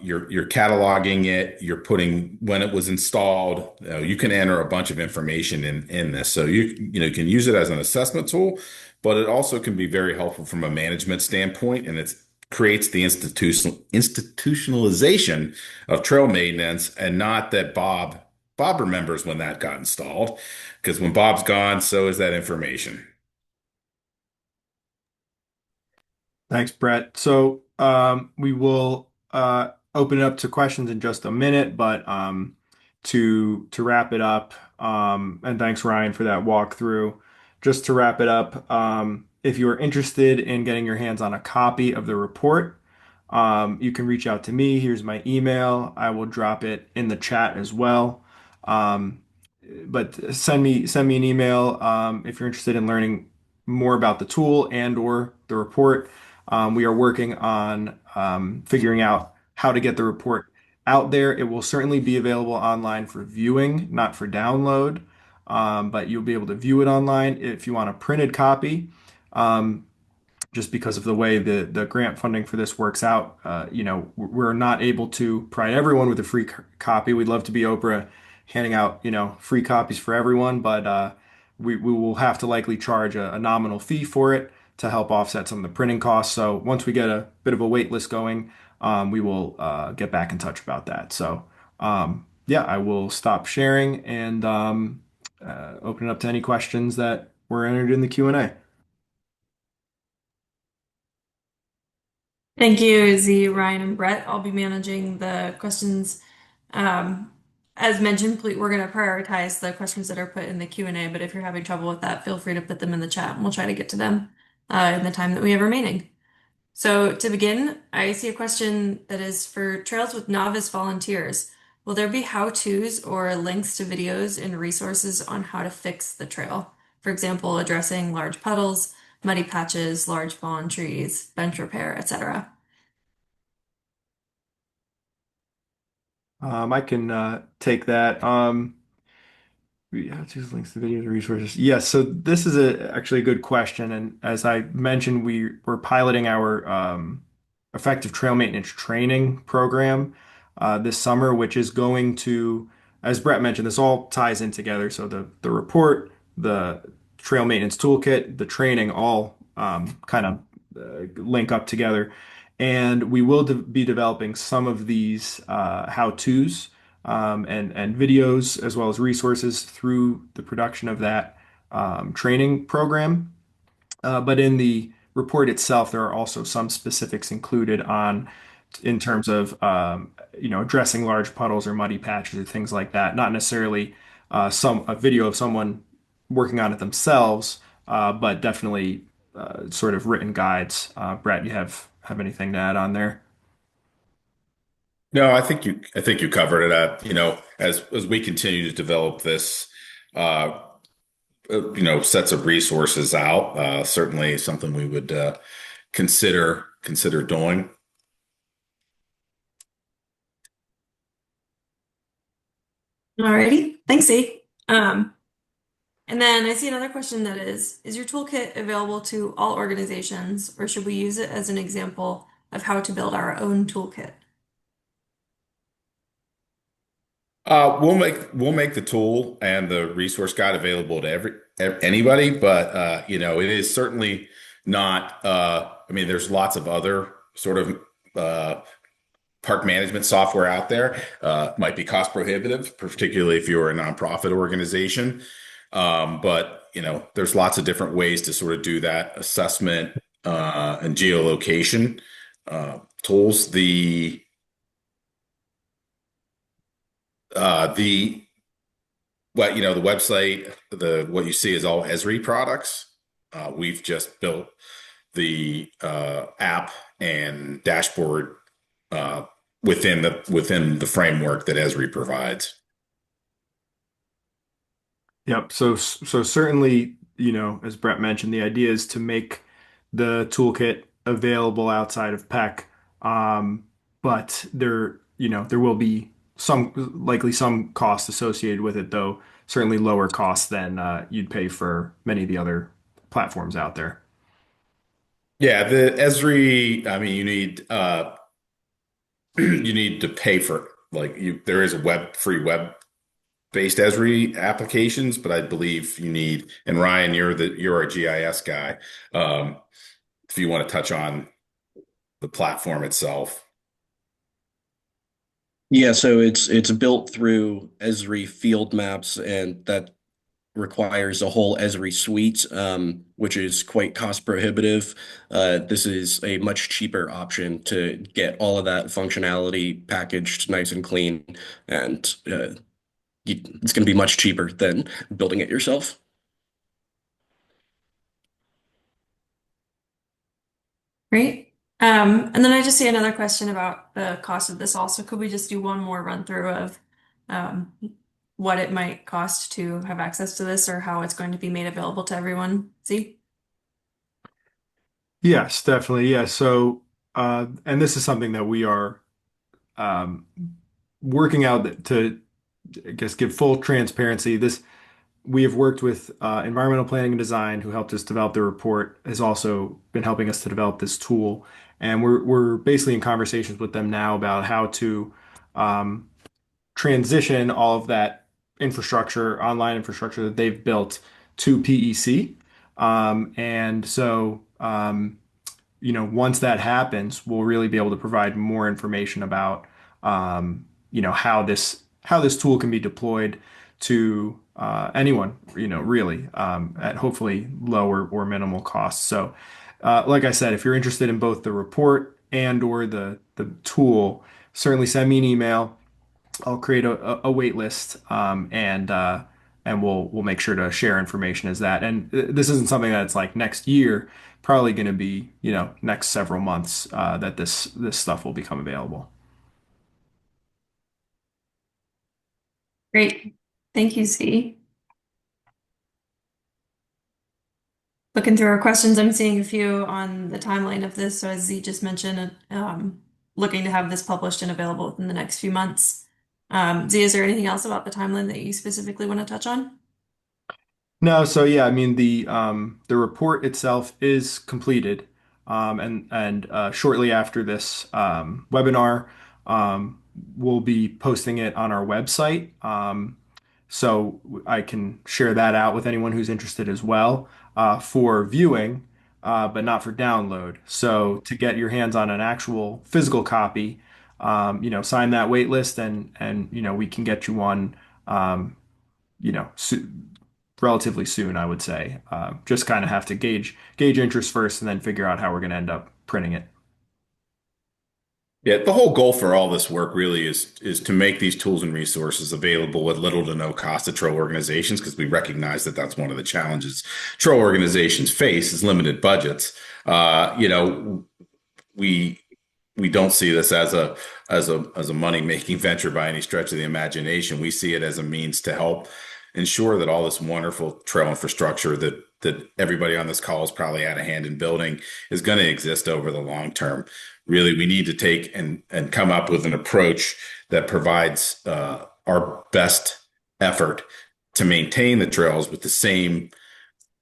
you're cataloging it, you're putting when it was installed. You can enter a bunch of information in this, so you can use it as an assessment tool, but it also can be very helpful from a management standpoint, and it creates the institutionalization of trail maintenance, and not that Bob remembers when that got installed, because when Bob's gone, so is that information. Thanks, Brett. So we will open it up to questions in just a minute, but to wrap it up, and thanks, Ryan, for that walkthrough. Just to wrap it up, if you are interested in getting your hands on a copy of the report, you can reach out to me. Here's my email. I will drop it in the chat as well. But send me an email if you're interested in learning more about the tool and or the report. We are working on figuring out how to get the report out there. It will certainly be available online for viewing, not for download, but you'll be able to view it online. If you want a printed copy, just because of the way the grant funding for this works out, we're not able to provide everyone with a free copy. We'd love to be Oprah handing out, free copies for everyone, but we will have to likely charge a nominal fee for it to help offset some of the printing costs. So once we get a bit of a wait list going, we will get back in touch about that. So yeah, I will stop sharing and open it up to any questions that were entered in the Q&A. Thank you, Z, Ryan, and Brett. I'll be managing the questions. Um, as mentioned, we're going to prioritize the questions that are put in the Q&A, but if you're having trouble with that, feel free to put them in the chat and we'll try to get to them in the time that we have remaining. So to begin, I see a question that is for trails with novice volunteers. Will there be how-tos or links to videos and resources on how to fix the trail? For example, addressing large puddles, muddy patches, large fallen trees, bench repair, etc. I can take that. Yeah, choose links to videos or resources. Yes, so this is actually a good question. And as I mentioned, we're piloting our effective trail maintenance training program this summer, which is going to, as Brett mentioned, this all ties in together. So the report, the trail maintenance toolkit, the training all kind of link up together. And we will be developing some of these how-tos and videos as well as resources through the production of that training program. But in the report itself, there are also some specifics included on in terms of addressing large puddles or muddy patches or things like that. Not necessarily some a video of someone working on it themselves, but definitely sort of written guides. Brett, you have anything to add on there? No, I think you covered it. As we continue to develop this, uh, sets of resources out, certainly something we would consider doing. Alrighty, thanks, E. And then I see another question that is your toolkit available to all organizations, or should we use it as an example of how to build our own toolkit? We'll make the tool and the resource guide available to anybody, but it is certainly not. I mean, there's lots of other sort of uh, park management software out there. Might be cost prohibitive, particularly if you're a nonprofit organization. But there's lots of different ways to sort of do that assessment and geolocation tools. The the website, the what you see is all Esri products. We've just built the app and dashboard uh, within the framework that Esri provides. Yep. So certainly, as Brett mentioned, the idea is to make the toolkit available outside of PEC. Um, but there will be likely some cost associated with it, though certainly lower cost than you'd pay for many of the other platforms out there. Yeah, the Esri. I mean, you need you need to pay for like you. There is a web based Esri applications, but I believe you need. And Ryan, you're our GIS guy. Um, if you want to touch on the platform itself. Yeah, so it's built through Esri field maps, and that requires a whole Esri suite, which is quite cost prohibitive. This is a much cheaper option to get all of that functionality packaged nice and clean, and it's going to be much cheaper than building it yourself. Great. And then I just see another question about the cost of this also. Could we just do one more run through of um, what it might cost to have access to this or how it's going to be made available to everyone? See? Yes, definitely. Yeah. So, and this is something that we are um, working out to, I guess, give full transparency. This We have worked with environmental planning and design, who helped us develop the report, has also been helping us to develop this tool. And we're basically in conversations with them now about how to um, transition all of that infrastructure, online infrastructure that they've built to PEC. And so, once that happens, we'll really be able to provide more information about, how this tool can be deployed to anyone, really, at hopefully lower or minimal cost. So, like I said, if you're interested in both the report and or the tool, certainly send me an email. I'll create a wait list, and we'll make sure to share information as that. And this isn't something that's like next year, probably going to be, next several months, that this stuff will become available. Great. Thank you, C. Looking through our questions, I'm seeing a few on the timeline of this. So as Z just mentioned, looking to have this published and available within the next few months. Z, is there anything else about the timeline that you specifically want to touch on? No, so yeah, I mean the report itself is completed, and shortly after this webinar, um, we'll be posting it on our website. So I can share that out with anyone who's interested as well for viewing, but not for download. So to get your hands on an actual physical copy, sign that wait list, and we can get you one. Um, you know, so, relatively soon, I would say. Just kind of have to gauge interest first, and then figure out how we're going to end up printing it. Yeah, the whole goal for all this work really is to make these tools and resources available at little to no cost to trail organizations because we recognize that that's one of the challenges trail organizations face is limited budgets. We we don't see this as a money making venture by any stretch of the imagination. We see it as a means to help ensure that all this wonderful trail infrastructure that everybody on this call has probably had a hand in building is going to exist over the long term. Really, we need to take and come up with an approach that provides our best effort to maintain the trails with the same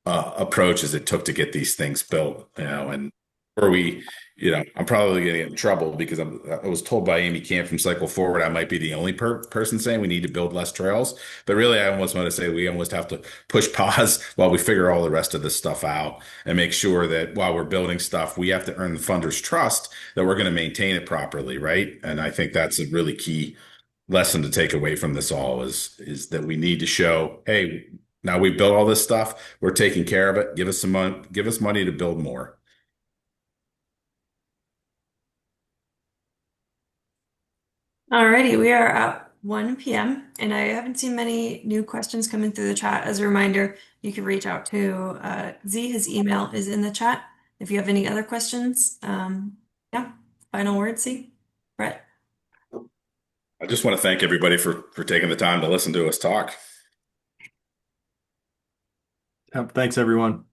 approach as it took to get these things built, and where I'm probably going to get in trouble because I was told by Amy Camp from Cycle Forward I might be the only person saying we need to build less trails. But really, I almost want to say we almost have to push pause while we figure all the rest of this stuff out and make sure that while we're building stuff, we have to earn the funders' trust that we're going to maintain it properly, right? And I think that's a really key lesson to take away from this all is that we need to show, hey, now we've built all this stuff, we're taking care of it. Give us some money, give us money to build more. Alrighty, we are at 1 p.m. and I haven't seen many new questions coming through the chat. As a reminder, you can reach out to Z. His email is in the chat. If you have any other questions, yeah, final word, Z. Brett. I just want to thank everybody for taking the time to listen to us talk. Thanks, everyone.